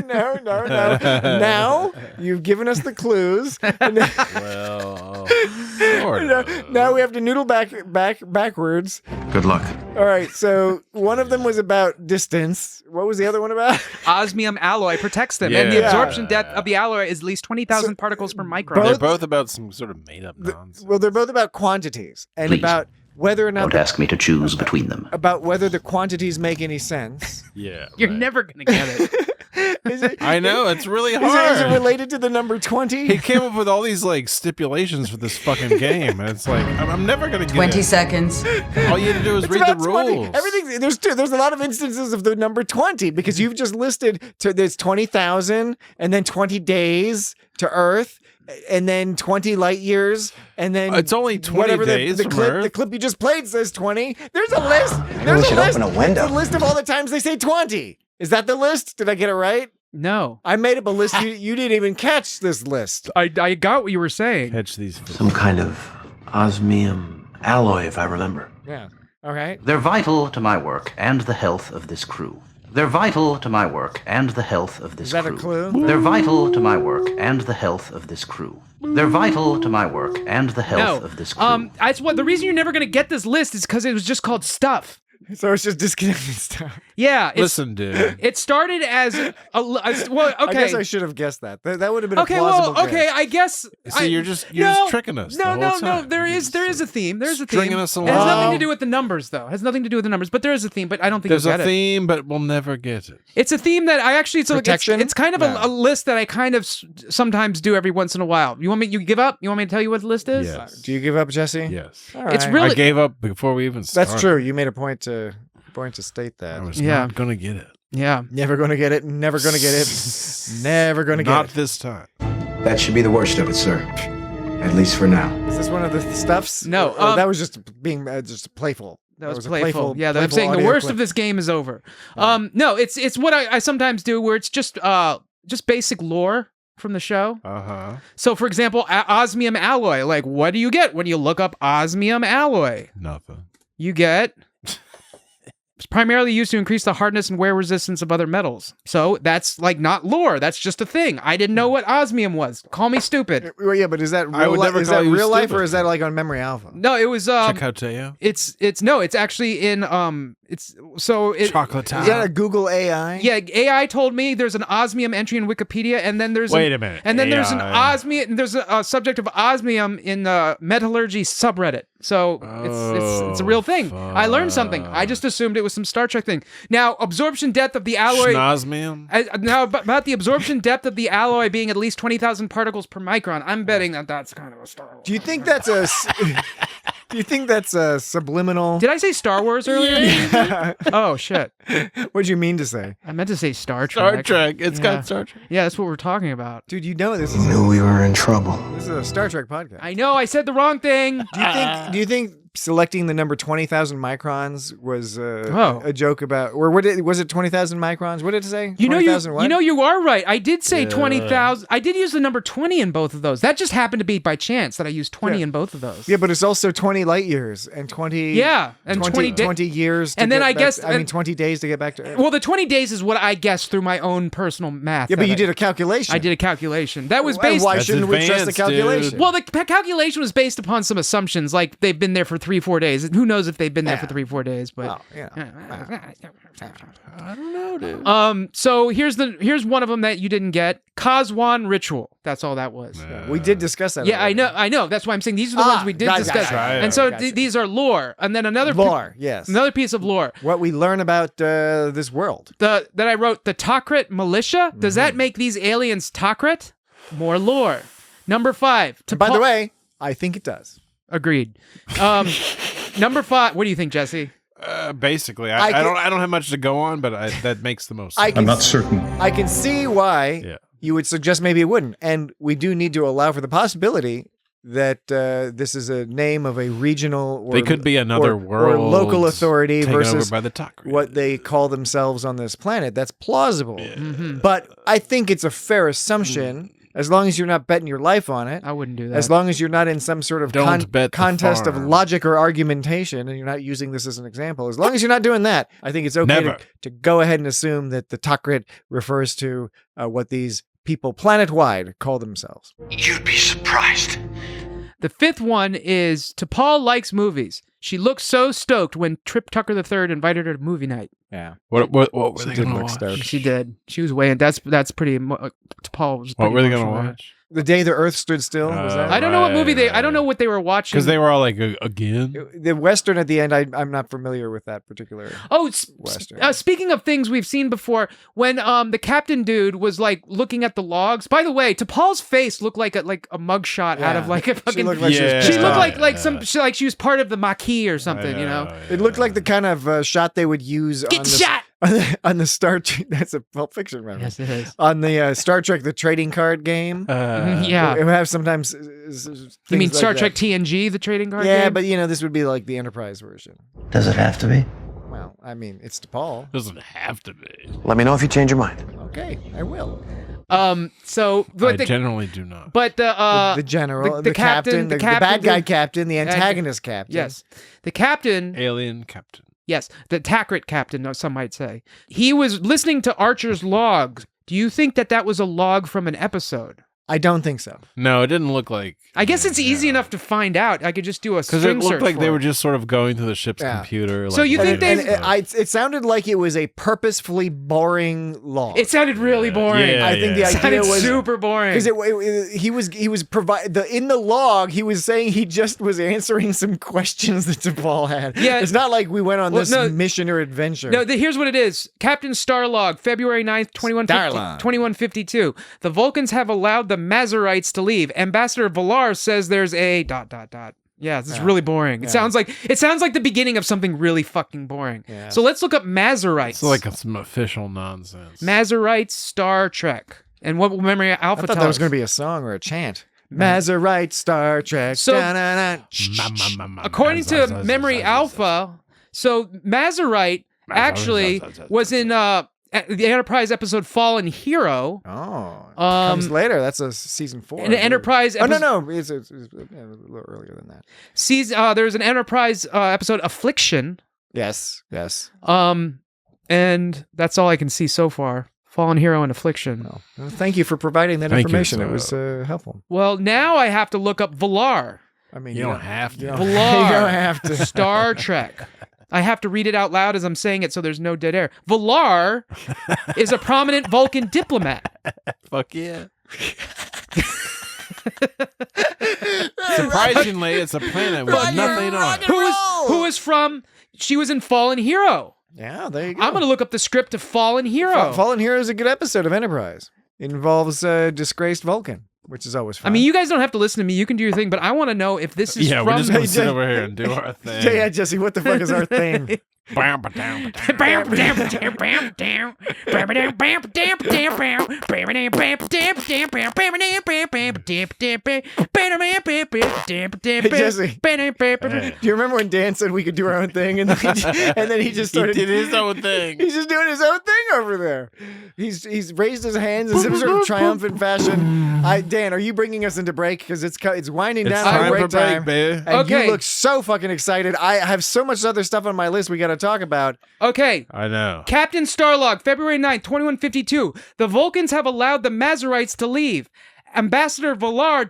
No. Now you've given us the clues. Well, sort of. Now we have to noodle backwards. Good luck. All right. So one of them was about distance. What was the other one about? Osmium alloy protects them, and the Yeah. absorption depth of the alloy is at least 20,000 particles per micron. They're both about some sort of made-up nonsense. Well, they're both about quantities and Please. about whether or not Don't ask me to choose between them. about whether the quantities make any sense. Yeah. You're never gonna get it. Is it? I know, it's really Is hard. it related to the number 20? He came up with all these like stipulations for this fucking game, and it's like I'm never gonna get 20 it. seconds. All you had to do is It's read the about 20. rules. Everything there's a lot of instances of the number 20 because you've just listed there's 20,000 and then 20 days to Earth and then 20 light years and then It's only 20 whatever days the from clip Earth. The clip you just played says 20. There's a list. we There's should a list. open a window. It's a list of all the times they say 20. Is that the list? Did I get it right? No. I made up a list. You didn't even catch this list. I got what you were saying. Catch these. Some kind of osmium alloy, if I remember. Yeah. All right. They're vital to my work and the health of this crew. They're vital to my work and the health of this Is that crew. a clue? They're vital to my work and the health of this crew. They're vital to my work and the health of this crew. That's what the reason you're never gonna get this list is because it was just called stuff. So it's just disconnected stuff. Yeah. Listen, dude. It started as well. Okay. I guess I should have guessed that. That would have been Okay, a plausible well, okay, guess. I guess. See, you're just tricking us. No, the no, whole no. time. There is a theme. There's a theme. Stringing us It has nothing along. to do with the numbers, though. It has nothing to do with the numbers. But there is a theme. But I don't think There's you'll a get it. theme, but we'll never get it. It's a theme that I actually. So Protection? it's kind of No. a list that I kind of sometimes do every once in a while. You want me? You give up? You want me to tell you what the list is? Yes. Do you give up, Jesse? Yes. All It's right. really- I gave up before we even started. That's true. You made a point to state that. I was Yeah. not gonna get it. Yeah. Never gonna get it. Never gonna get it. Never gonna get Not it. this time. That should be the worst of it, sir. At least for now. Is this one of the stuffs? No, Or that was just being just playful. That was a playful. Yeah, I'm playful saying the audio worst clip. of this game is over. No, it's what I sometimes do where it's just basic lore from the show. Uh-huh. So, for example, osmium alloy. Like, what do you get when you look up osmium alloy? Nothing. You get. It's primarily used to increase the hardness and wear resistance of other metals. So that's like not lore. That's just a thing. I didn't know what osmium was. Call me stupid. Well, yeah, but is that I real would life? never Is call that you real life stupid. or is that like on Memory Alpha? No, it was Check out Teo. it's actually in Chocolate Is that a Google AI? Yeah, AI told me there's an osmium entry in Wikipedia, and then there's Wait a minute. and then there's an AI. osmium. There's a subject of osmium in the metallurgy subreddit. So it's a real thing. I learned something. I just assumed it was some Star Trek thing. Now, absorption depth of the alloy. Schnosmium? Now about the absorption depth of the alloy being at least 20,000 particles per micron. I'm betting that that's kind of a Star Wars. Do you think that's a? Do you think that's a subliminal? Did I say Star Wars earlier? Yeah. Oh shit! What did you mean to say? I meant to say Star Trek. Star Trek. It's Yeah. got Star Trek. Yeah, that's what we're talking about. Dude, you know this is Knew we were in trouble. this is a Star Trek podcast. I know I said the wrong thing. Do you think selecting the number 20,000 microns was Oh. a joke about, or was it 20,000 microns? What did it say? You know 20,000 what? you are right. I did say Yeah. 20,000. I did use the number 20 in both of those. That just happened to be by chance that I used 20 Yeah. in both of those. Yeah, but it's also 20 light years and 20. Yeah, and 20 20 years. To and then get I back- guess- I mean 20 days to get back to Earth. Well, the 20 days is what I guessed through my own personal math. Yeah, but that you I- did a calculation. I did a calculation. That was And based. why That's shouldn't we trust the advanced, calculation? dude. Well, the calculation was based upon some assumptions, like they've been there for 3-4 days. Who knows if they've been there for 3-4 days? But Well, yeah. I don't know, dude. so here's one of them that you didn't get. Kazwan ritual. That's all that was. We did discuss that. Yeah, already. I know. That's why I'm saying these are the ones we did gotcha, discuss. gotcha, And so gotcha. these are lore. And then another Lore, yes. another piece of lore. What we learn about this world. That I wrote, the Tok'ra militia. Does that make these aliens Tok'ra? More lore. Number 5. By the way, I think it does. Agreed. Number 5. What do you think, Jesse? Basically, I can- I don't have much to go on, but that makes the most I sense. can, not certain. I can see why Yeah. you would suggest maybe it wouldn't. And we do need to allow for the possibility that this is a name of a regional or They could be another or world local authority taken over versus by the Tok'ra. what they call themselves on this planet. That's plausible. But I think it's a fair assumption. As long as you're not betting your life on it. I wouldn't do that. As long as you're not in some sort of Don't bet the contest of farm. logic or argumentation, and you're not using this as an example. As long as you're not doing that, I think it's okay Never. to go ahead and assume that the Takrit refers to what these people planet-wide call themselves. You'd be surprised. The fifth one is T'Pol likes movies. She looked so stoked when Trip Tucker III invited her to movie night. Yeah. What were She they did going to look watch? stoked. She did. She was weighing. That's pretty. T'Pol was. What pretty were they going to emotional. watch? The Day the Earth Stood Still. Was that? I don't know what movie they. I don't know what they were watching. Because they were all like, again? The Western at the end, I'm not familiar with that particular Western. Speaking of things we've seen before, when the captain dude was like looking at the logs. By the way, T'Pol's face looked like a mugshot out of like a fucking. She looked like she was She pissed looked off. like she was part of the Maquis or something. You know. It looked like the kind of shot they would use Get on shot! on the Star Trek. That's a Pulp Fiction reference. Yes, it is. On the Star Trek, the trading card game. Yeah. It would have sometimes. You mean Star Trek TNG, the trading card Yeah, game? but this would be like the Enterprise version. Does it have to be? Well, I mean, it's DePaul. Doesn't have to be. Let me know if you change your mind. Okay, I will. So I generally do not. But the general, the captain, the bad guy captain, the antagonist captain. Yes, the captain, alien captain. Yes, the Takrit captain, some might say. He was listening to Archer's logs. Do you think that was a log from an episode? I don't think so. No, it didn't look like. I guess it's easy enough to find out. I could just do a Because string it search looked like for they it. were just sort of going to the ship's computer. So you think it sounded like it was a purposefully boring log. It sounded really boring. Yeah, I think the idea sounded was super boring. because he was in the log. He was saying he just was answering some questions that T'Pol had. Yeah. It's not like we went on this mission or adventure. No, here's what it is. Captain Starlog, February 9th, 2152. The Vulcans have allowed the Mazarites to leave. Ambassador Valar says there's a ... Yeah, this is really boring. It sounds like the beginning of something really fucking boring. Yeah. So let's look up Mazarites. It's like some official nonsense. Mazarites Star Trek. And what will Memory Alpha I thought tell that was us? going to be a song or a chant. Mazarite Star Trek. So- da-na-na. According to Memory Alpha, so Mazarite actually was in the Enterprise episode Fallen Hero. Oh, comes later. That's a season 4. An Enterprise Oh episode. no, it's a little earlier than that. There's an Enterprise episode Affliction. Yes. And that's all I can see so far. Fallen Hero and Affliction. Well, thank you for providing that Thank you, information. It sir. was helpful. Well, now I have to look up Valar. I mean, You don't have to. you don't- Valar. You don't have to. Star Trek. I have to read it out loud as I'm saying it so there's no dead air. Valar is a prominent Vulcan diplomat. Fuck yeah. Surprisingly, it's a planet with nothing on it. Who is from? She was in Fallen Hero. Yeah, there you go. I'm going to look up the script of Fallen Hero. Fallen Hero is a good episode of Enterprise. It involves a disgraced Vulcan, which is always fun. I mean, you guys don't have to listen to me. You can do your thing, but I want to know if this is Yeah, from... we're just going to sit over here and do our thing. Yeah, Jesse, what the fuck is our thing? Hey, Jesse. Do you remember when Dan said we could do our own thing, and then he just started? He did his own thing. He's just doing his own thing over there. He's raised his hands in some sort of triumphant fashion. Dan, are you bringing us into break? Because it's winding down It's our time break for break, time. baby. And Okay. you look so fucking excited. I have so much other stuff on my list we got to talk about. Okay. I know. Captain Starlog, February 9th, 2152. The Vulcans have allowed the Mazarites to leave. Ambassador Valar, ...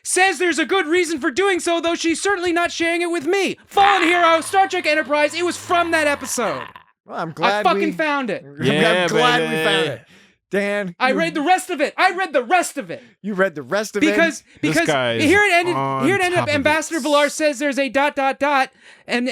says there's a good reason for doing so, though she's certainly not sharing it with me. Fallen Hero, Star Trek Enterprise, it was from that episode. Well, I'm glad I fucking we found it. Yeah, I'm glad baby. we found it. Dan, I read the rest of it. You read the rest of Because This guy is here it ended. on Here it ended top up. of Ambassador it. Valar says there's a ... and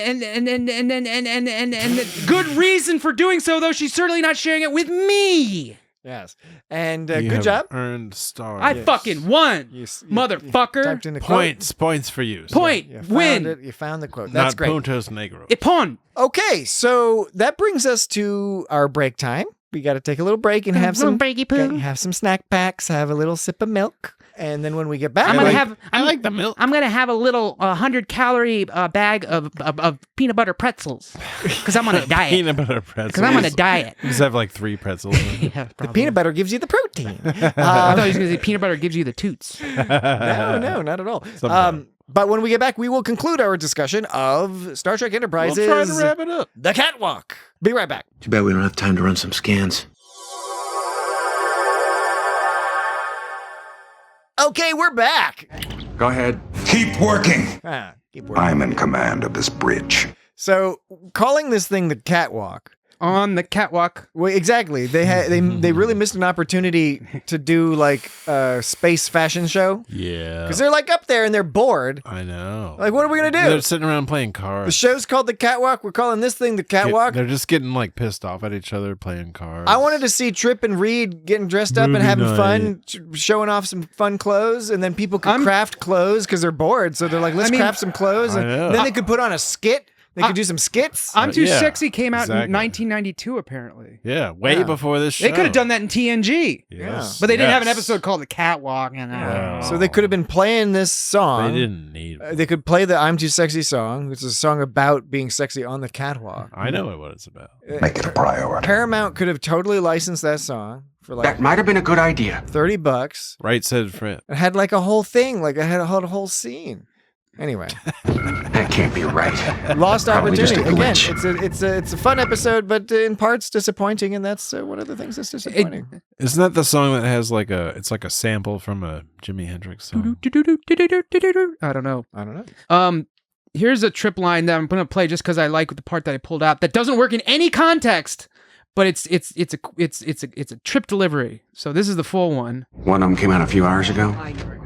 good reason for doing so, though she's certainly not sharing it with me. Yes, and You good have job. Earned stars. I fucking won, You motherfucker. typed in a quote. Points for you. sir. Point. You Win. found it. You found the quote. That's Not great. Puntos Negros. Ipon. Okay, so that brings us to our break time. We got to take a little break and have some breaky poo. have some snack packs, have a little sip of milk, and then when we get back, I like the milk. I'm gonna have a little 100-calorie bag of peanut butter pretzels because I'm on a diet. Peanut butter pretzels. Because I'm on a diet. You just have like 3 pretzels. Yeah, the peanut butter gives you the protein. I thought he was gonna say peanut butter gives you the toots. No, not at all. But when we get back, we will conclude our discussion of Star Trek Enterprise's We'll try to wrap it up. The Catwalk. Be right back. Too bad we don't have time to run some scans. Okay, we're back. Go ahead. Keep working. Keep working. I'm in command of this bridge. So, calling this thing the Catwalk. On the catwalk. Well, exactly. They really missed an opportunity to do like a space fashion show. Yeah. Because they're like up there and they're bored. I know. Like, what are we going to do? They're sitting around playing cards. The show's called The Catwalk. We're calling this thing The Catwalk. They're just getting like pissed off at each other playing cards. I wanted to see Trip and Reed getting dressed up and having fun, showing off some fun clothes, and then people could craft clothes because they're bored. So they're like, let's craft some clothes. And then they could put on a skit. They could do some skits. I'm Too Sexy came out in 1992, apparently. Yeah, way before this show. They could have done that in TNG. Yes. But they didn't have an episode called The Catwalk. So they could have been playing this song. They didn't need it. They could play the I'm Too Sexy song, which is a song about being sexy on the catwalk. I know what it's about. Make it a priority. Paramount could have totally licensed that song for like That might have been a good idea. $30. Right said Fred. It had like a whole thing, like it had a whole scene. Anyway, That can't be right. lost Probably just opportunity. a Again, glitch. it's a fun episode, but in parts disappointing, and that's one of the things that's disappointing. Isn't that the song that has like it's like a sample from a Jimi Hendrix song? I don't know. Here's a Trip line that I'm going to play just because I like the part that I pulled out that doesn't work in any context, but it's a Trip delivery. So this is the full one. One of them came out a few hours ago.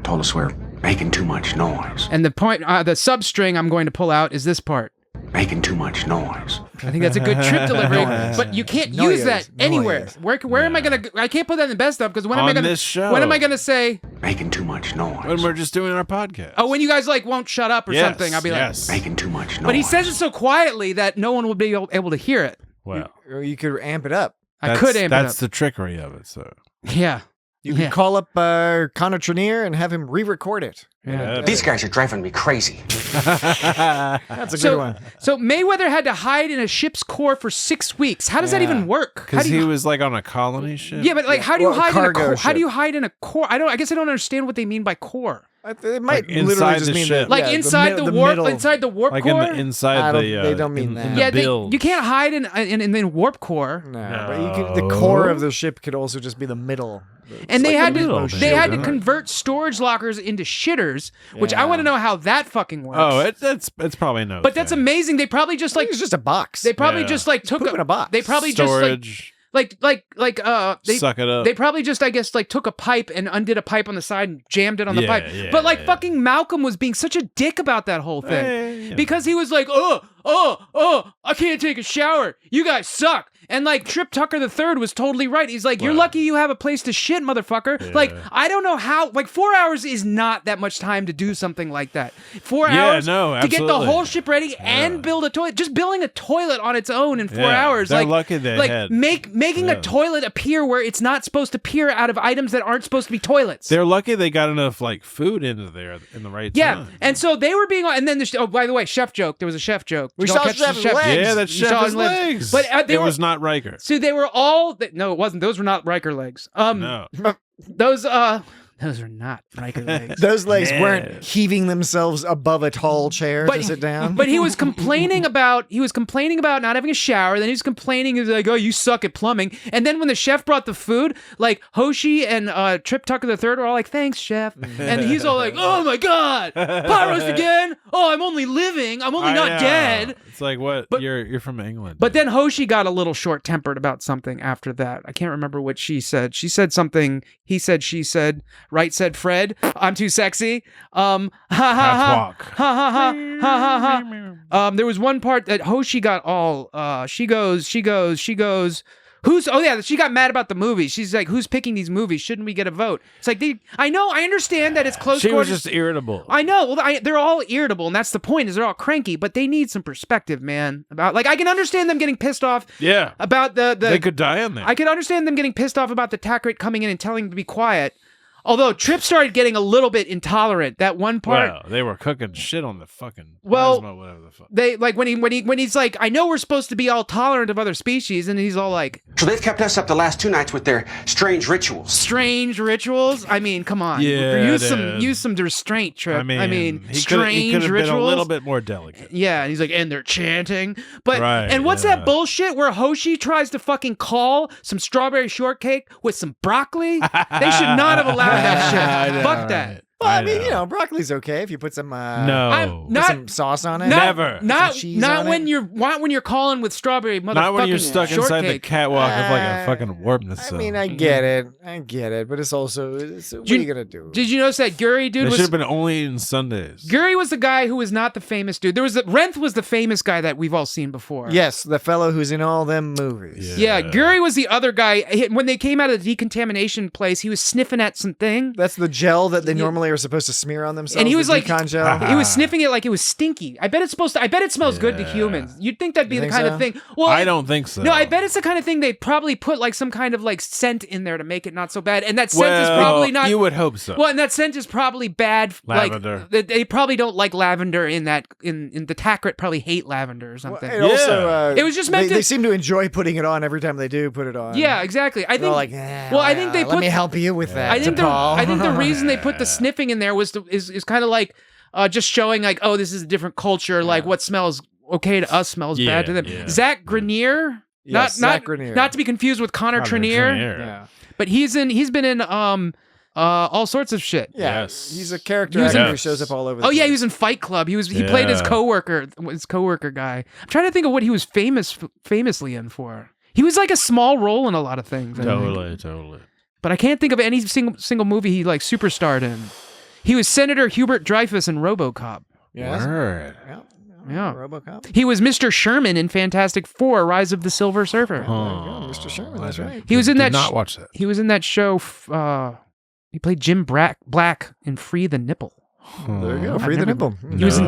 Told us we're making too much noise. And the point, the substring I'm going to pull out is this part. Making too much noise. I think that's a good Trip delivery, but you can't use that anywhere. Where am I gonna? I can't put that in the best of because when am I gonna? This show. When am I gonna say? Making too much noise. When we're just doing our podcast. Oh, when you guys like won't shut up or something, I'll be like, making too much noise. But he says it so quietly that no one will be able to hear it. Well, you could amp it up. I could amp it up. That's the trickery of it. So yeah. You can call up Connor Trenier and have him re-record it. Yeah. These guys are driving me crazy. That's a good one. So Mayweather had to hide in a ship's core for 6 weeks. How does that even work? Because he was like on a colony ship. Yeah, but like, how do you hide in a core? ship. How do you hide in a core? I guess I don't understand what they mean by core. It might Like literally inside just the mean ship. Like inside the warp, middle. inside the warp Like core. inside they don't mean that. Yeah, build. you can't hide in warp core. No, but you can, the core of the ship could also just be the middle. And they had to middle. to convert storage lockers into shitters, which I want to know how that fucking works. Oh, it's probably no. But that's amazing. They probably just like It's just a box. they probably just like took Poop in a box. They probably storage. they Suck it up. They probably just, I guess, like took a pipe and undid a pipe on the side and jammed it on the pipe. Yeah, but like fucking Malcolm was being such a dick about that whole thing because he was like, I can't take a shower. You guys suck. And like Trip Tucker III was totally right. He's like, you're lucky you have a place to shit, motherfucker. Yeah. Like, I don't know how, like 4 hours is not that much time to do something like that. 4 hours to get the absolutely. whole ship ready and build a toilet. Just building a toilet on its own in 4 hours. They're like, lucky they like had. making a toilet appear where it's not supposed to appear out of items that aren't supposed to be toilets. They're lucky they got enough like food into there in the right time. And so they were being, and then by the way, chef joke. There was a chef joke. We Did y'all saw catch the Chef's legs. Yeah, that You saw chef his his legs. But it was not Riker. So they were all no, it wasn't. Those were not Riker legs. No. Those are not Riker legs. Those legs weren't heaving themselves above a tall chair to sit down. But he was complaining about not having a shower. Then he was complaining, he was like, "Oh, you suck at plumbing." And then when the chef brought the food, like Hoshi and Trip Tucker III were all like, "Thanks, chef." And he's all like, "Oh my god, pot roast again? Oh, I'm only living. I'm only not dead." It's like what? But, you're from England. But then Hoshi got a little short-tempered about something after that. I can't remember what she said. She said something. He said. She said. Right said Fred. I'm too sexy. Ha ha ha. Ha ha ha. Ha ha ha. There was one part that Hoshi got all. She goes. She got mad about the movie. She's like, who's picking these movies? Shouldn't we get a vote? It's like, I understand that it's close. She was just irritable. I know. Well, they're all irritable, and that's the point. Is they're all cranky, but they need some perspective, man. About I can understand them getting pissed off. Yeah. About the they could die on there. I can understand them getting pissed off about the tack rate coming in and telling them to be quiet. Although Trip started getting a little bit intolerant. That one part. Well, they were cooking shit on the fucking plasma, whatever the fuck. They like when he's like, I know we're supposed to be all tolerant of other species, and he's all like, so they've kept us up the last 2 nights with their strange rituals. Strange rituals? I mean, come on. Yeah, use some restraint, Trip. I mean strange he rituals. Been a little bit more delicate. Yeah, and he's like, and they're chanting. But right, and what's that bullshit where Hoshi tries to fucking call some strawberry shortcake with some broccoli? They should not have allowed that shit. Fuck that. Well, I mean, broccoli's okay if you put some put some sauce on it. Not when you're calling with strawberry motherfucking Not when you're stuck shortcake. inside the catwalk of like a fucking warp missile. I mean, I get it, but it's also what are you gonna do? Did you notice that Guri dude They was should have been only eating Sundays. Guri was the guy who was not the famous dude. Renth was the famous guy that we've all seen before. Yes, the fellow who's in all them movies. Yeah, Guri was the other guy. When they came out of the decontamination place, he was sniffing at something. That's the gel that they normally are supposed to smear on themselves. And he was like, gel. he was sniffing it like it was stinky. I bet it smells good to humans. You'd think that'd be the kind of thing. Well, I don't think so. No, I bet it's the kind of thing they probably put like some kind of like scent in there to make it not so bad. And that scent is probably not. You would hope so. Well, and that scent is probably bad. Lavender. Like they probably don't like lavender in the Takrit probably hate lavender or something. Well, also, it was just meant they seem to enjoy putting it on every time they do put it on. Yeah, exactly. I think. I think they let me help you with that. I think the reason they put the sniffing in there is kind of like just showing like, oh, this is a different culture. Like what smells okay to us smells bad to them. Yeah. Zach Grenier, Zach Grenier. Not to be confused with Connor Trenier. Yeah. But he's been in all sorts of shit. Yeah, yes. He's a character actor who shows up all over. He was in Fight Club. He played his coworker guy. I'm trying to think of what he was famously in for. He was like a small role in a lot of things. Totally. But I can't think of any single movie he like superstarred in. He was Senator Hubert Dreyfuss in RoboCop. Yes. Word. Yeah. RoboCop. He was Mr. Sherman in Fantastic Four: Rise of the Silver Surfer. Mr. Sherman. That's right. He was in that. Did not watch that. He was in that show. He played Jim Black in Free the Nipple. There you go. Free the Nipple. He was in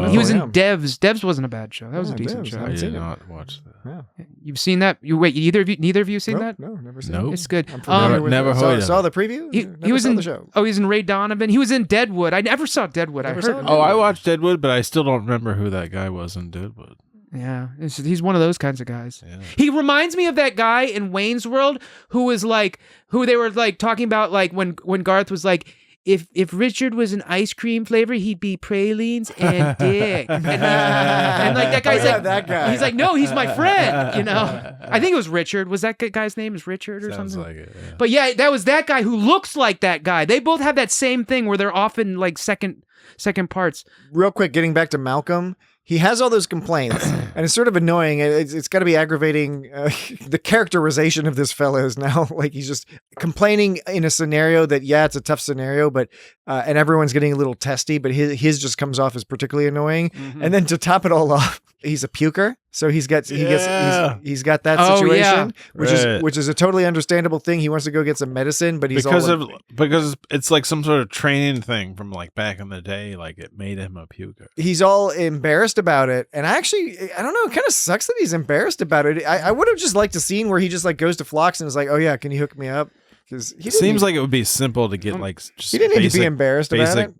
Devs. Devs wasn't a bad show. That was a decent show. I did not watch that. Yeah. You've seen that? Neither of you seen that? No, never seen Nope. it. It's good. Never heard Saw the preview? He was in the show. Oh, he's in Ray Donovan. He was in Deadwood. I never saw Deadwood. I heard. I watched Deadwood, but I still don't remember who that guy was in Deadwood. Yeah, he's one of those kinds of guys. Yeah. He reminds me of that guy in Wayne's World who they were like talking about like when Garth was like, if Richard was an ice cream flavor, he'd be pralines and dick. And like that guy's that guy. He's like, no, he's my friend. You know, I think it was Richard. Was that guy's name is Richard or Sounds something? like it. Yeah. But yeah, that was that guy who looks like that guy. They both have that same thing where they're often like second parts. Real quick, getting back to Malcolm. He has all those complaints, and it's sort of annoying. It's got to be aggravating. The characterization of this fellow is now like he's just complaining in a scenario that, it's a tough scenario, but and everyone's getting a little testy, but his just comes off as particularly annoying. Mm-hmm. And then to top it all off, he's a puker, so he's got that situation, which is a totally understandable thing. He wants to go get some medicine, but he's because it's like some sort of training thing from like back in the day, like it made him a puker. He's all embarrassed about it, and I don't know, it kind of sucks that he's embarrassed about it. I would have just liked a scene where he just like goes to Phlox and is like, oh yeah, can you hook me up? Because it seems like it would be simple to get like just he didn't need to be embarrassed about it.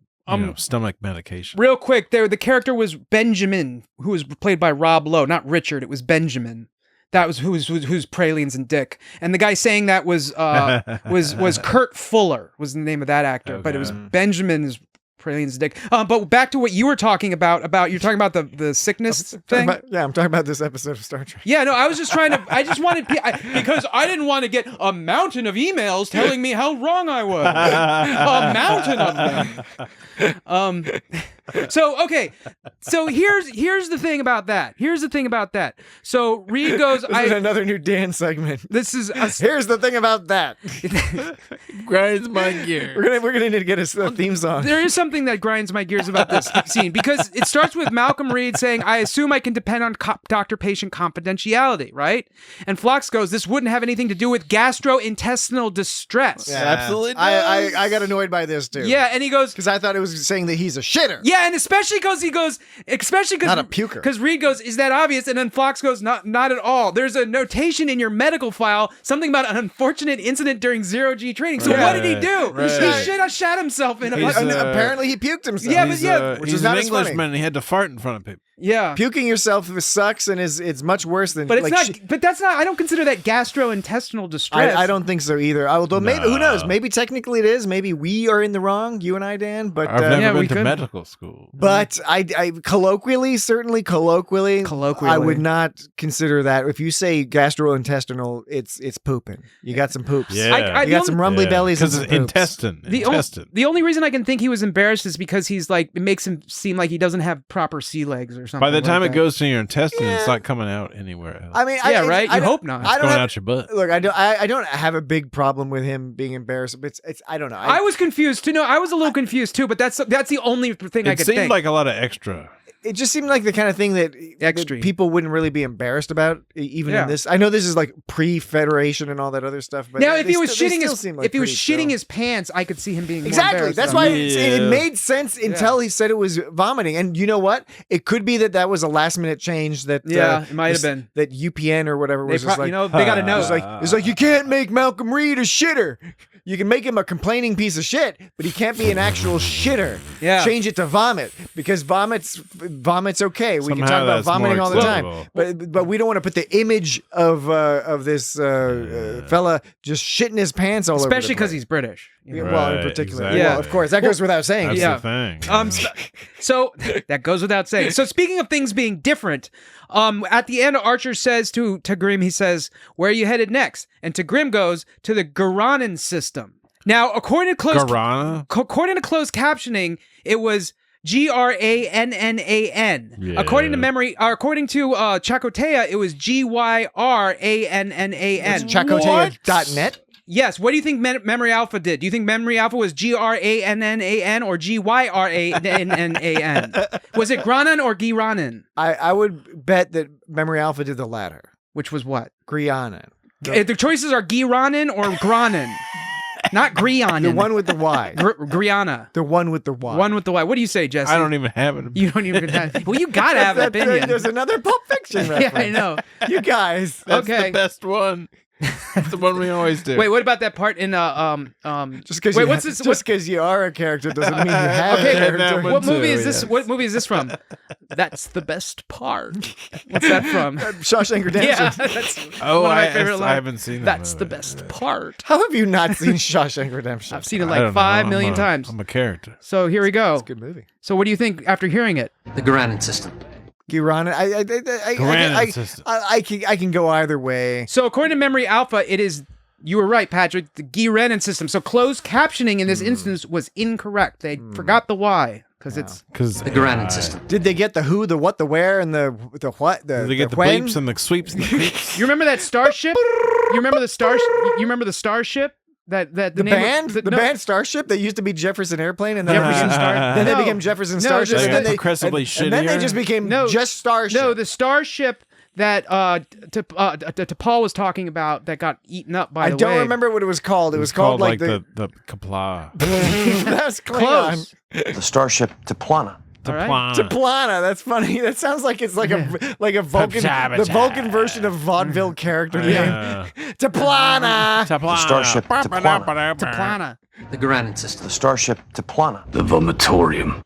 Stomach medication. Real quick, the character was Benjamin, who was played by Rob Lowe, not Richard. It was Benjamin. That was who's Pralines and Dick. And the guy saying that was Kurt Fuller was the name of that actor, but it was Benjamin's Pralines and Dick. But back to what you were talking about you're talking about the sickness thing. I'm talking about this episode of Star Trek. Yeah, no, I just wanted because I didn't want to get a mountain of emails telling me how wrong I was. A mountain of them. So okay, so here's the thing about that. So Reed goes, This is another new Dan segment. This is here's the thing about that. Grinds my gears. We're gonna need to get a theme song. There is something that grinds my gears about this scene because it starts with Malcolm Reed saying, "I assume I can depend on doctor-patient confidentiality," right? And Phlox goes, "This wouldn't have anything to do with gastrointestinal distress." Yeah, absolutely. I got annoyed by this too. Yeah, and he goes because I thought it was saying that he's a shitter. Yeah, and especially because not a puker. Because Reed goes, "Is that obvious?" And then Phlox goes, "Not at all. There's a notation in your medical file, something about an unfortunate incident during zero-G training." So what did he do? Right. He should have shat himself in a. Apparently, he puked himself. Yeah, but which he's is not an as funny. Englishman. And he had to fart in front of people. Yeah, puking yourself sucks, and it's much worse than. But it's not. But that's not. I don't consider that gastrointestinal distress. I don't think so either. Although maybe who knows? Maybe technically it is. Maybe we are in the wrong. You and I, Dan. But I've never been to medical school. But I colloquially, I would not consider that. If you say gastrointestinal, it's pooping. You got some poops. Yeah, you got some rumbly bellies. Because it's intestine. The only reason I can think he was embarrassed is because he's like, it makes him seem like he doesn't have proper sea legs or something. By the time like it goes to your intestine, it's not coming out anywhere else. I mean, right? You hope not. It's going out your butt. Look, I don't have a big problem with him being embarrassed. But it's I don't know. I was confused too. No, I was a little confused too. But that's the only thing I could think. It seemed like a lot of extra. It just seemed like the kind of thing that people wouldn't really be embarrassed about, even in this. I know this is like pre-Federation and all that other stuff. But now, if he was shitting his pants, I could see him being exactly. More That's why it made sense until he said it was vomiting. And you know what? It could be that was a last-minute change. That it might have been that UPN or whatever was just like, they got to know. It's like you can't make Malcolm Reed a shitter. You can make him a complaining piece of shit, but he can't be an actual shitter. Yeah. Change it to vomit because vomit's okay. We can talk about vomiting all the time, but we don't want to put the image of this fella just shitting his pants all over. Especially because he's British. Well, in particular. Exactly. Yeah, of course. That goes without saying. That's the thing. So that goes without saying. So speaking of things being different, at the end, Archer says to Grimm, he says, "Where are you headed next?" And to Grimm goes, "To the Garanan system." Now, according to closed captioning, it was Grannan. Yeah. According to Chakotaya, it was Gyrannan. It's Chakotaya.net. Yes. What do you think Memory Alpha did? Do you think Memory Alpha was Grannan or Gyrannan? Was it Granan or Giranan? I would bet that Memory Alpha did the latter. Which was what? Grianan. The choices are Giranan or Granan. Not Grianan. The one with the Y. Griana. The one with the Y. One with the Y. What do you say, Jesse? I don't even have it. You don't even have. Well, you gotta have an opinion. There's another Pulp Fiction reference. Yeah, I know. You guys. That's the best one. That's the one we always do. Wait, what about that part in Just because you are a character doesn't mean you have a character. What movie is this? What movie is this from? That's the best part. What's that from? Shawshank Redemption. Yeah, that's one of my favorite lines. I haven't seen that. That's the best part. How have you not seen Shawshank Redemption? I've seen it like 5 million times. I'm a character. So here we go. It's a good movie. So what do you think after hearing it? The Garanan system. Giranan. I can go either way. So according to Memory Alpha, it is. You were right, Patrick. The Giranan system. So closed captioning in this instance was incorrect. They forgot the Y because it's the Garanan system. Did they get the who, the what, the where, and the what? Did they get the bleeps and the sweeps and the creeps? You remember that starship? You remember the starship? That the band Starship that used to be Jefferson Airplane and then they became Jefferson Starship and then progressively shittier. And then they just became just Starship. No, the Starship that Paul was talking about that got eaten up by the wave. I don't remember what it was called. It was called like the Kapla. That's Klingon. The Starship Teplana. Teplana, that's funny. That sounds like it's like a Vulcan, the Vulcan version of vaudeville character name. Teplana. The Starship Teplana. The Garanan system. The Starship Teplana. The vomitorium.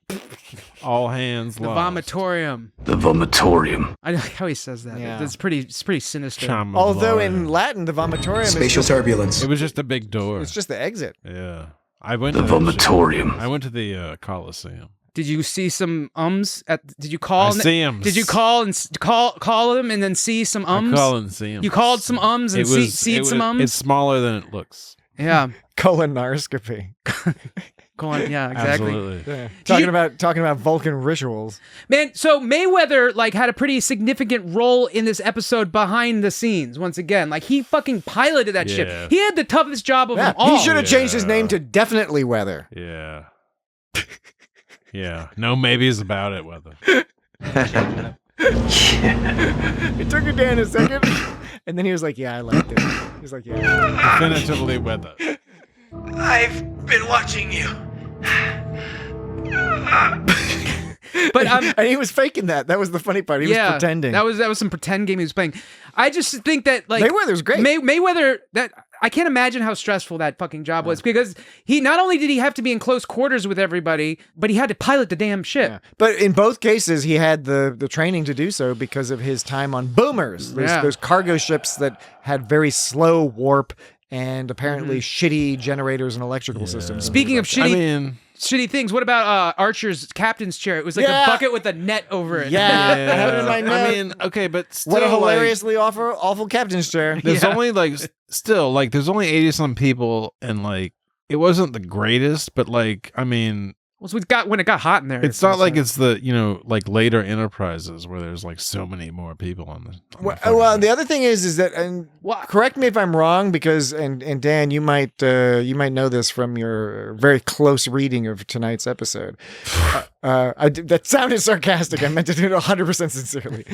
All hands the lost. Vomitorium. The vomitorium. I like how he says that. Yeah. It's pretty sinister. Although in Latin, the vomitorium Spatial turbulence. It was just a big door. It's just the exit. Yeah. I went the to vomitorium. I went to the Coliseum. Did you see some ums? Did you call? See him. Did you call them and then see some ums? I call and see him. You called some ums and see some ums. It's smaller than it looks. Yeah. Colonoscopy. Yeah, exactly. Absolutely. Yeah. Talking about Vulcan rituals. Man, so Mayweather like had a pretty significant role in this episode behind the scenes. Once again, like he fucking piloted that ship. He had the toughest job of them all. He should have changed his name to Definitely Weather. Yeah. Yeah. No maybes about it, Weather. It took Dan a second, and then he was like, "Yeah, I liked it." He's like, "Yeah, definitively Weather." I've been watching you. But and he was faking that. That was the funny part. He was pretending. That was some pretend game he was playing. I just think that like Mayweather's great. Mayweather, that I can't imagine how stressful that fucking job was, because he not only did he have to be in close quarters with everybody, but he had to pilot the damn ship. Yeah. But in both cases, he had the training to do so because of his time on boomers, those cargo ships that had very slow warp and apparently shitty generators and electrical systems. Speaking of shitty things, what about Archer's captain's chair? It was like a bucket with a net over it. Yeah, I have it in my note. I mean, okay, but still, what a hilariously awful captain's chair. There's only there's only 80-some people, and like it wasn't the greatest, but like I mean, well, so when it got hot in there, it's not like it's the like later Enterprises where there's like so many more people on the. Well, the other thing is that, and correct me if I'm wrong, because and Dan, you might know this from your very close reading of tonight's episode. That sounded sarcastic. I meant to do it 100% sincerely.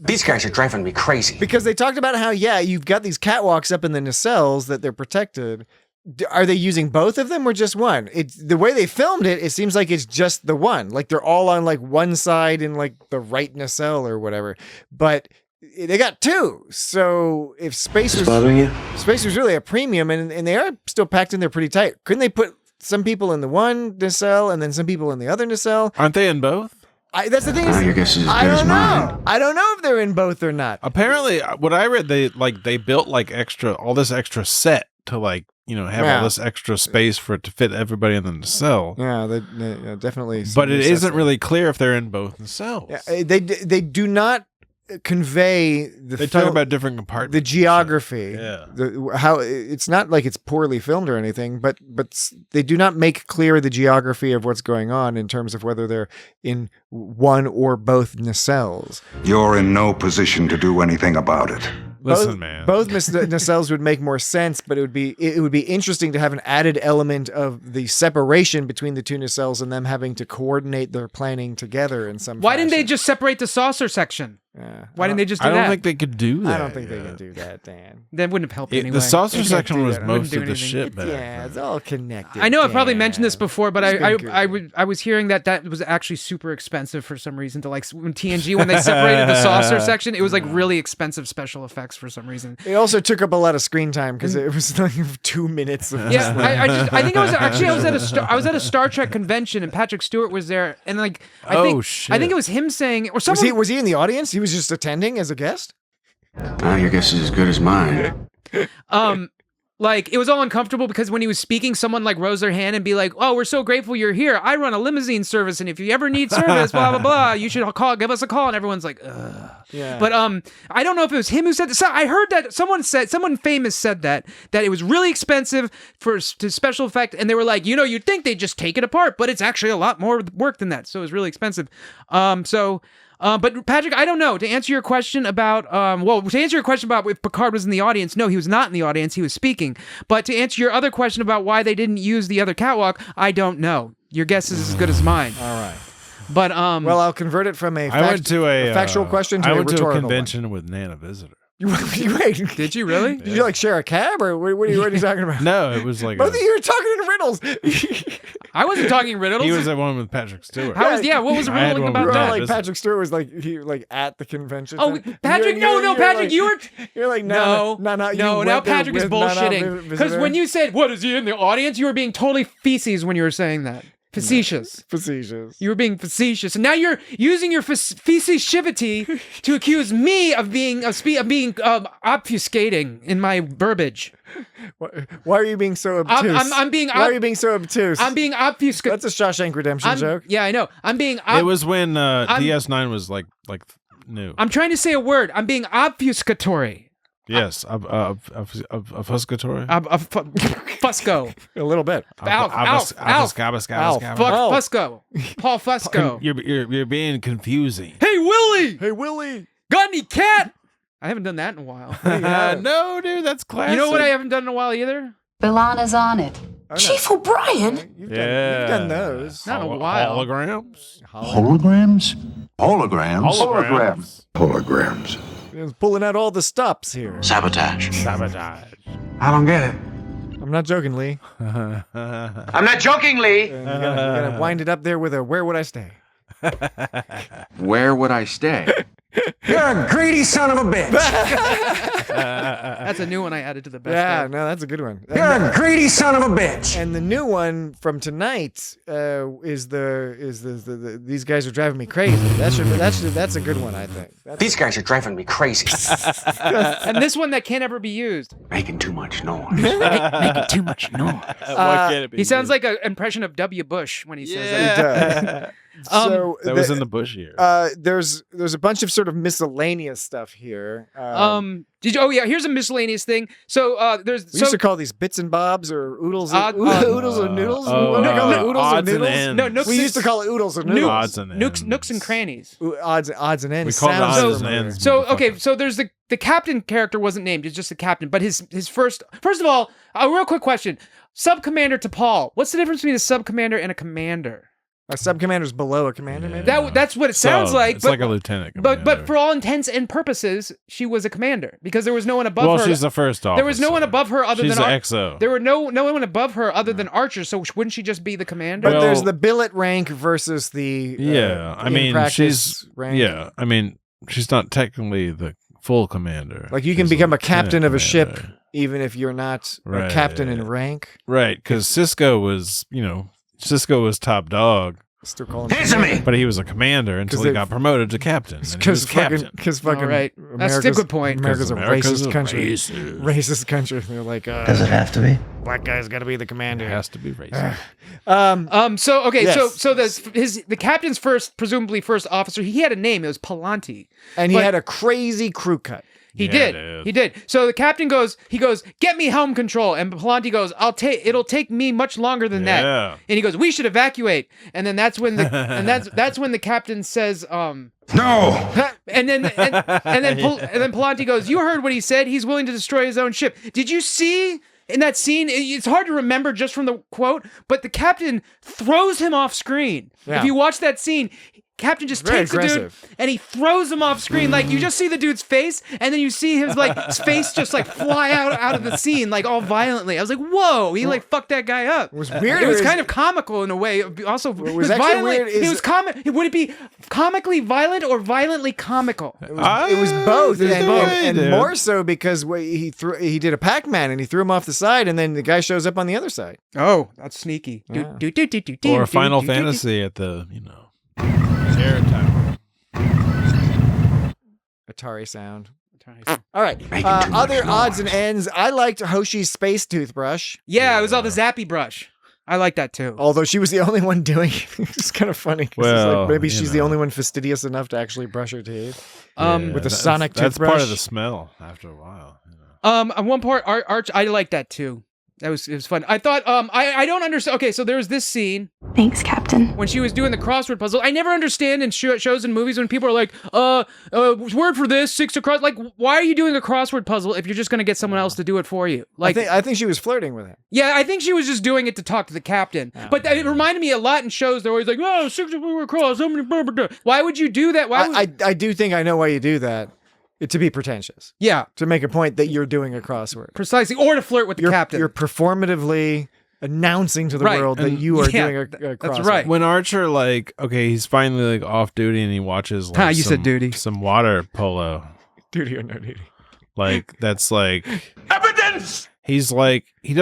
These guys are driving me crazy. Because they talked about how, you've got these catwalks up in the nacelles that they're protected. Are they using both of them or just one? The way they filmed it, it seems like it's just the one. Like they're all on like one side in like the right nacelle or whatever. But they got two. So if space was really a premium, and they are still packed in there pretty tight, couldn't they put some people in the one nacelle and then some people in the other nacelle? Aren't they in both? That's the thing. Your guess is as I good as don't mine. know. I don't know if they're in both or not. Apparently, what I read, they built like all this extra set to like have all this extra space for it to fit everybody in the nacelle. Yeah, they definitely. But it isn't really clear if they're in both nacelles. Yeah, they do not convey they talk about different compartments, the geography. Yeah, how it's not like it's poorly filmed or anything, but they do not make clear the geography of what's going on in terms of whether they're in one or both nacelles. You're in no position to do anything about it. Listen, man. Both nacelles would make more sense, but it would be interesting to have an added element of the separation between the two nacelles and them having to coordinate their planning together in some. Why didn't they just separate the saucer section? Yeah. Why didn't they just do that? I don't think they could do that. I don't think they can do that, Dan. That wouldn't have helped anyway. The saucer section was that. most of the ship. Yeah, it's all connected. I know I've probably mentioned this Dan. before, but I was hearing that was actually super expensive for some reason. To like when TNG, when they separated the saucer section, it was like really expensive special effects for some reason. It also took up a lot of screen time because it was like 2 minutes. Of I think I was at a Star Trek convention and Patrick Stewart was there, and like I think it was him saying, or someone was he in the audience? He was just attending as a guest. Your guess is as good as mine. Like it was all uncomfortable because when he was speaking, someone like rose their hand and be like, "Oh, we're so grateful you're here. I run a limousine service, and if you ever need service, blah blah blah, you should give us a call." And everyone's like, "Ugh." Yeah. But I don't know if it was him who said this. I heard that someone famous said that it was really expensive to special effect, and they were like, you'd think they'd just take it apart, but it's actually a lot more work than that. So it was really expensive. But Patrick, I don't know. To answer your question about, if Picard was in the audience, no, he was not in the audience. He was speaking. But to answer your other question about why they didn't use the other catwalk, I don't know. Your guess is as good as mine. All right. But well, I'll convert it from a factual question to a rhetorical one. I went to a convention with Nana Visitor. Wait, did you really? Did you like share a cab, or what are you talking about? No, it was like both of you are talking in riddles. I wasn't talking riddles. He was the one with Patrick Stewart. What was riddling about that? Like Patrick Stewart was like at the convention. Oh, Patrick! No, Patrick, you were. You're like no. Now Patrick is bullshitting because when you said, "What is he in the audience?" you were being totally feces when you were saying that. Facetious. Facetious. You were being facetious, and now you're using your facetiosity to accuse me of being obfuscating in my verbiage. Why are you being so obtuse? Why are you being so obtuse? I'm being obfuscated. That's a Shawshank Redemption joke. Yeah, I know. I'm being. It was when DS9 was like new. I'm trying to say a word. I'm being obfuscatory. Yes, obfuscatory. Fusco. A little bit. Alf. Fusco. Paul Fusco. You're being confusing. Hey, Willie. Hey, Willie. Got any cat? I haven't done that in a while. No, dude, that's classic. You know what I haven't done in a while either? Bilana's on it. Chief O'Brien? You've done those. Not in a while. Holograms? Holograms? Holograms? Holograms. Holograms. He's pulling out all the stops here. Sabotage. I don't get it. I'm not joking, Lee. I'm not joking, Lee. You gotta wind it up there with a "Where would I stay?" Where would I stay? You're a greedy son of a bitch. That's a new one I added to the best. Yeah, of. no, that's a good one. You're a greedy son of a bitch. And the new one from tonight is these guys are driving me crazy. That's a good one, I think. These guys are driving me crazy. And this one that can't ever be used. Making too much noise. Making too much noise. Why can't it be He sounds used? like an impression of W. Bush when he says It that. does. So That was in the Bush year. There's a bunch of sort of miscellaneous stuff here. Here's a miscellaneous thing. So We used to call these bits and bobs or oodles, oodles or noodles. What do we call it? Oodles odds or and noodles. ends. No, nooks We used to call it oodles or noodles. Odds and ends. nooks and crannies. Odds and ends. We call it Sounds odds and familiar. ends. So okay, so there's the captain character wasn't named; it's just the captain. But his first of all, a real quick question: sub commander to Paul. What's the difference between a sub commander and a commander? A sub commander's below a commander, maybe. That's what it sounds like. It's like a lieutenant. But for all intents and purposes, she was a commander because there was no one above her. Well, she's the first officer. There was no one above her other She's than the XO. There were no one above her other than Archer. So wouldn't she just be the commander? But there's the billet rank versus the I mean, practice rank. I mean, she's not technically the full commander. Like you can She's become a lieutenant captain of a ship commander. even if you're not Right. a captain in rank. Right, because Cisco was top dog. Still calling Answer me. But he was a commander until he got promoted to captain. Because fucking All right. That's a good point. America's a America's racist a country. racist. Racist country. They're like, Does it have to be? black guy's got to be the commander. It has to be racist. So okay. Yes. So the captain's presumably first officer. He had a name. It was Palanti. And he But- had a crazy crew cut. He Yeah, did. dude. He did. So the captain goes, get me helm control. And Palanti goes, it'll take me much longer than that. Yeah. And he goes, we should evacuate. And then that's when that's when the captain says, No! and then Palanti goes, you heard what he said. He's willing to destroy his own ship. Did you see in that scene? It's hard to remember just from the quote, but the captain throws him off screen. Yeah. If you watch that scene, Captain just Very takes the dude aggressive. and he throws him off screen. Like you just see the dude's face, and then you see his his face just like fly out of the scene, like all violently. I was like, whoa, he like fucked that guy up. It was weird. It was kind of comical in a way. Also, it was actually violent. weird is- It was Would it be comically violent or violently comical? It was both, there's no way, and dude. more so because he did a Pac-Man and he threw him off the side, and then the guy shows up on the other side. Oh, that's sneaky. Yeah. Or Final Fantasy at the air tower. Atari sound. All right. Making too much Other odds and noise. ends. I liked Hoshi's space toothbrush, Yeah, it was all the zappy brush. I like that too. although she was the only one doing it. It's kind of funny. 'Cause it's Well, like maybe you she's the know. only one fastidious enough to actually brush her teeth. With a that's- sonic That's part toothbrush. of the smell after a while. You know. At one part, Arch, I like that too. It was fun. I thought, I don't understand. Okay, so there was this scene Thanks, Captain. when she was doing the crossword puzzle. I never understand in shows and movies when people are like, word for this, 6 across. Like, why are you doing a crossword puzzle if you're just going to get someone else to do it for you? Like, I think she was flirting with him. yeah, I think she was just doing it to talk to the captain. But it reminded me a lot in shows. They're always like, 6 across, how many, blah, blah, blah. Why would you do that? I do think I know why you do that. To be pretentious. Yeah, To make a point that you're doing a crossword. precisely. Or to flirt with the captain. You're performatively announcing to the Right. world that And- you are yeah, doing a crossword. that's right. When Archer he's finally off duty and he watches You said duty. some water polo. Duty or no duty. That's like Evidence! he's like he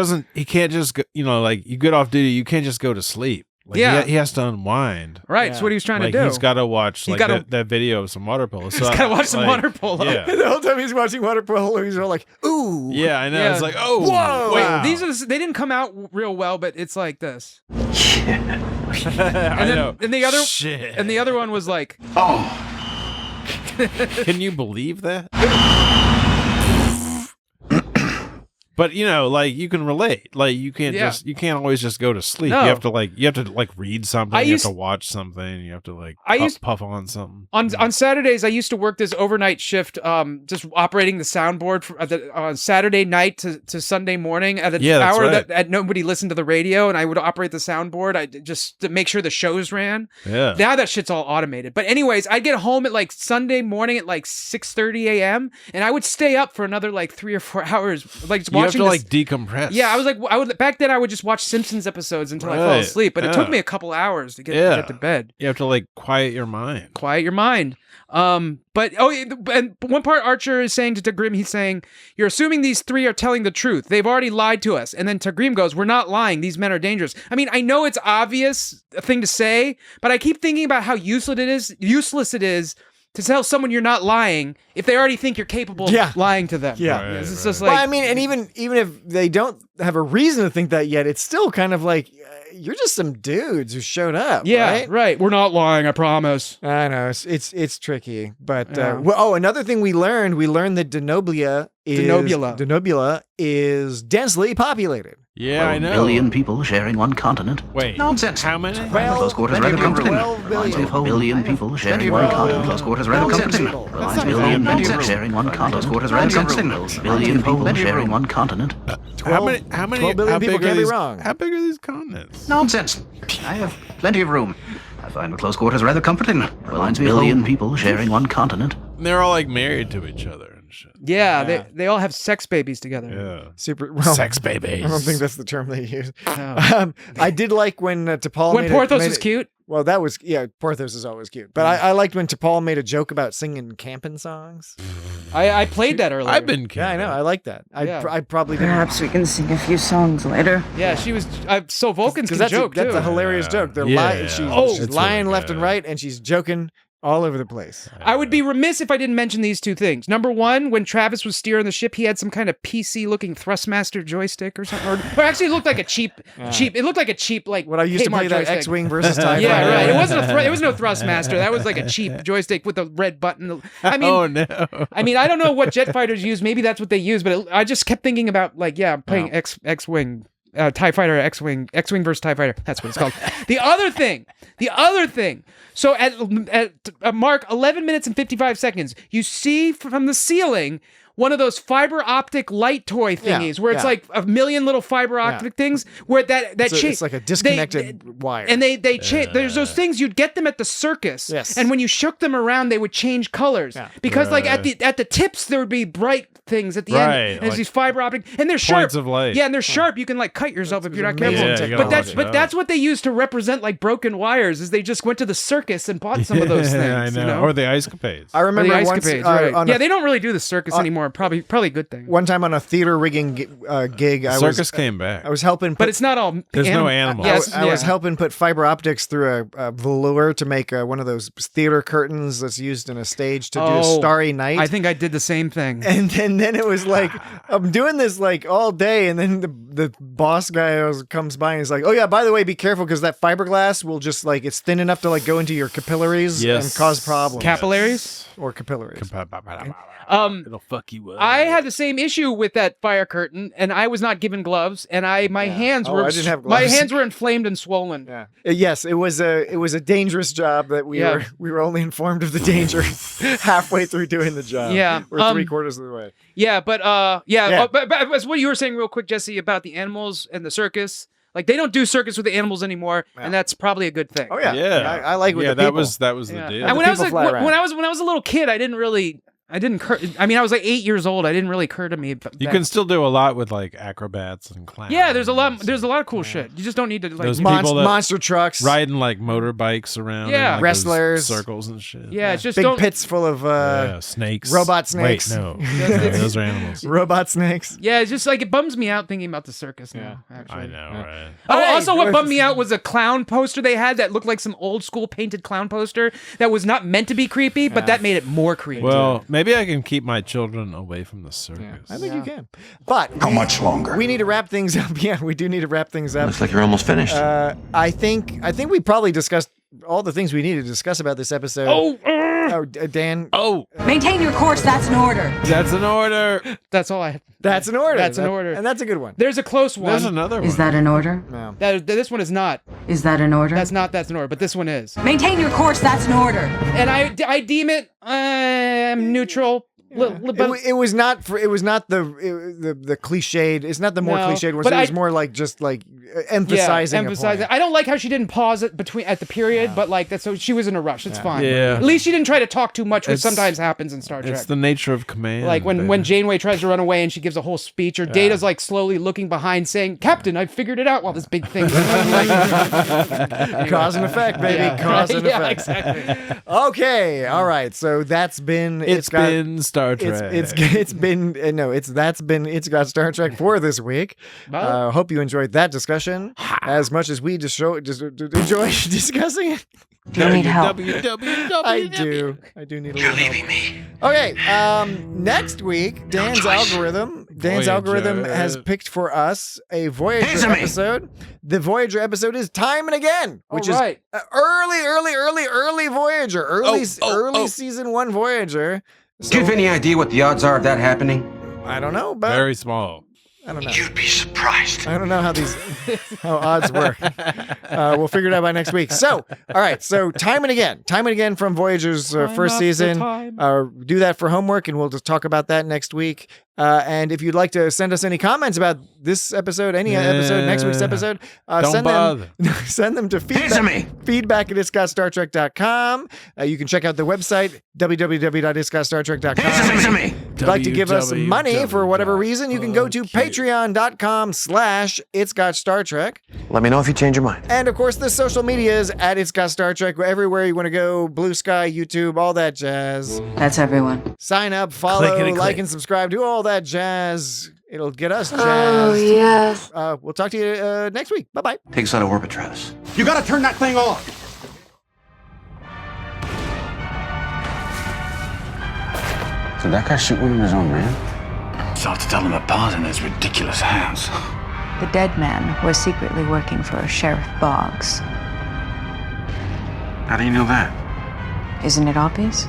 can't just go, you get off duty, you can't just go to sleep. Yeah. he has to unwind. Right, that's what he was trying to do. He's got to watch gotta- that video of some water polo. So He's got to watch some water polo. Yeah, The whole time he's watching water polo, he's all like, ooh. yeah, I know. Yeah. It's like, oh, Whoa! Wait, wow. these are they didn't come out real well, but it's like this. I know. And the other Shit. and the other one was like, Can you believe that? But like you can relate. Like you can't always just go to sleep. No. You have to read something. You have to watch something. You have to puff on something. On Saturdays, I used to work this overnight shift, just operating the soundboard on Saturday night to Sunday morning at the hour that nobody listened to the radio, and I would operate the soundboard. Just to make sure the shows ran. Yeah. Now that shit's all automated. But anyways, I'd get home at like Sunday morning at like 6:30 a.m. and I would stay up for another like 3 or 4 hours, like You have watching. to decompress. Yeah, I would back then. I would just watch Simpsons episodes until I fell asleep. But it took me a couple hours to get to bed. You have to quiet your mind. But and one part Archer is saying to Tagrim, he's saying, "You're assuming these three are telling the truth. They've already lied to us." And then Tagrim goes, "We're not lying. These men are dangerous." I mean, I know it's obvious a thing to say, but I keep thinking about how useless it is to tell someone you're not lying if they already think you're capable of lying to them. Yeah. It's just like, well, I mean, and even if they don't have a reason to think that yet, it's still kind of like you're just some dudes who showed up. Yeah, right. We're not lying, I promise. I know it's tricky, but another thing we learned that Denobula is densely populated. Yeah, I know. 12 billion people sharing one continent. Wait, nonsense. How many? Close quarters rather comforting. 12 billion people sharing one continent. Close quarters rather comforting. 12 billion people sharing one continent. Close quarters rather comforting. 12 billion people sharing one continent. How many 12 billion people can't be wrong. How big are these continents? Nonsense. I have plenty of room. I find the close quarters rather comforting. 12 billion people sharing one continent. And they're all married to each other and shit. Yeah, they all have sex babies together. Yeah. Sex babies. I don't think that's the term they use. No. I did like when T'Pol when Porthos was cute. Well, that was Porthos is always cute. But I liked when T'Pol made a joke about singing camping songs. I played that earlier. I've been camping. Yeah, I know. I like that. I probably didn't. Perhaps we can sing a few songs later. Yeah, she was. So Vulcans can joke that's too. a hilarious joke. They're lying. She's lying left and right, and she's joking all over the place. I would be remiss if I didn't mention these two things. Number one, when Travis was steering the ship, he had some kind of PC-looking Thrustmaster joystick or something. Or actually, it looked like a cheap. It looked like a cheap what I used to play that joystick. X-wing versus TIE Fighter. Yeah, right. It wasn't it was no Thrustmaster. That was like a cheap joystick with a red button. I mean, oh no. I mean, I don't know what jet fighters use. Maybe that's what they use. But I just kept thinking about playing X-wing. TIE Fighter, X-Wing versus TIE Fighter. That's what it's called. The other thing. So at mark 11 minutes and 55 seconds, you see from the ceiling one of those fiber optic light toy thingies where it's like a million little fiber optic things where it's like a disconnected wire. And they there's those things you'd get them at the circus. Yes. And when you shook them around, they would change colors because at the tips there would be bright things at the end. And there's these fiber optic and they're sharp. Points of light. Yeah, and they're sharp. You can cut yourself if you're not careful. Yeah, but that's what they use to represent broken wires. Is they just went to the circus and bought some of those things. I know. You know? Or the ice capades. I remember once. Right. They don't really do the circus anymore. Probably a good thing. One time on a theater rigging gig, circus came back. I was helping, but it's not all. There's no animals. I was helping put fiber optics through a velour to make one of those theater curtains that's used in a stage to do a Starry Night. I think I did the same thing. And then it was like I'm doing this all day, and then the boss guy comes by and he's like, "Oh yeah, by the way, be careful because that fiberglass will just it's thin enough to go into your capillaries and cause problems." Capillaries or capillaries. It'll fuck you up. I had the same issue with that fire curtain, and I was not given gloves, and my hands were I didn't have gloves. my hands were inflamed and swollen. Yeah. Yes, it was a dangerous job that we were only informed of the danger halfway through doing the job. Yeah, or 3/4 of the way. Yeah, but but what you were saying real quick, Jesse, about the animals and the circus. They don't do circus with the animals anymore, and that's probably a good thing. Oh yeah, I like with the people. that was the deal. And when I was a little kid, I was 8 years old. I didn't really occur to me. You can still do a lot with acrobats and clowns. Yeah, there's a lot of cool shit. You just don't need to those monster trucks riding motorbikes around. Yeah, in, wrestlers, circles and shit. Yeah, it's just big pits full of snakes, robot snakes. Wait, no, those are animals. Robot snakes. Yeah, it's just it bums me out thinking about the circus now. Actually, I know, right? Oh, also, what bummed me out was a clown poster they had that looked like some old school painted clown poster that was not meant to be creepy, but that made it more creepy. Well, maybe I can keep my children away from the circus. I think you can. But how much longer? We need to wrap things up. Yeah, we do need to wrap things up. Looks like you're almost finished. I think we probably discussed all the things we need to discuss about this episode. Dan. Oh, Maintain your course. That's an order. that's an order. That's all I have. That's an order. That's an order. And that's a good one. There's a close one. There's another one. Is that an order? No. This one is not. Is that an order? That's an order, but this one is. Maintain your course. That's an order. And I deem it neutral. It was not the cliched. It's not the more cliched one. But It was more like just like emphasizing. emphasizing. I don't like how she didn't pause it at the period, but like that's so she was in a rush. It's fine. Yeah. At least she didn't try to talk too much, which sometimes happens in Star Trek. It's the nature of command. Like when Janeway tries to run away and she gives a whole speech, or Data's like slowly looking behind, saying, "Captain, I figured it out." While this big thing. Cause and effect, baby. Yeah, Cause and yeah, effect. exactly. Okay. All right. So that's been. It's been Star Trek. It's been Got Star Trek for this week. Hope you enjoyed that discussion as much as we just enjoy discussing it. Do you need help? I do need a little help. Okay. Next week, Dan's algorithm has picked for us a Voyager episode. The Voyager episode is Time and Again, which is early Voyager, early season 1 Voyager. Do you have any idea what the odds are of that happening? I don't know, but very small. I don't know. You'd be surprised. I don't know how odds work. We'll figure it out by next week. So, all right. So, Time and Again from Voyager's first season. Do that for homework, and we'll just talk about that next week. And if you'd like to send us any comments about this episode, any episode, next week's episode, send them to feedback@itsgotstartrek.com. You can check out the website, www.itsgotstartrek.com. If you'd like to give us money for whatever reason, you can go to patreon.com/itsgotstartrek. Let me know if you change your mind. And of course, the social medias at It's Got Star Trek. Everywhere you want to go, Blue Sky, YouTube, all that jazz. That's everyone. Sign up, follow, like, and subscribe. Do all that jazz. It'll get us jazzed. Oh, yes. We'll talk to you next week. Bye-bye. Takes out of orbit, Travis. You gotta turn that thing off. Did that guy shoot one of his own men? It's hard to tell them apart in those ridiculous hands. The dead man was secretly working for Sheriff Boggs. How do you know that? Isn't it obvious?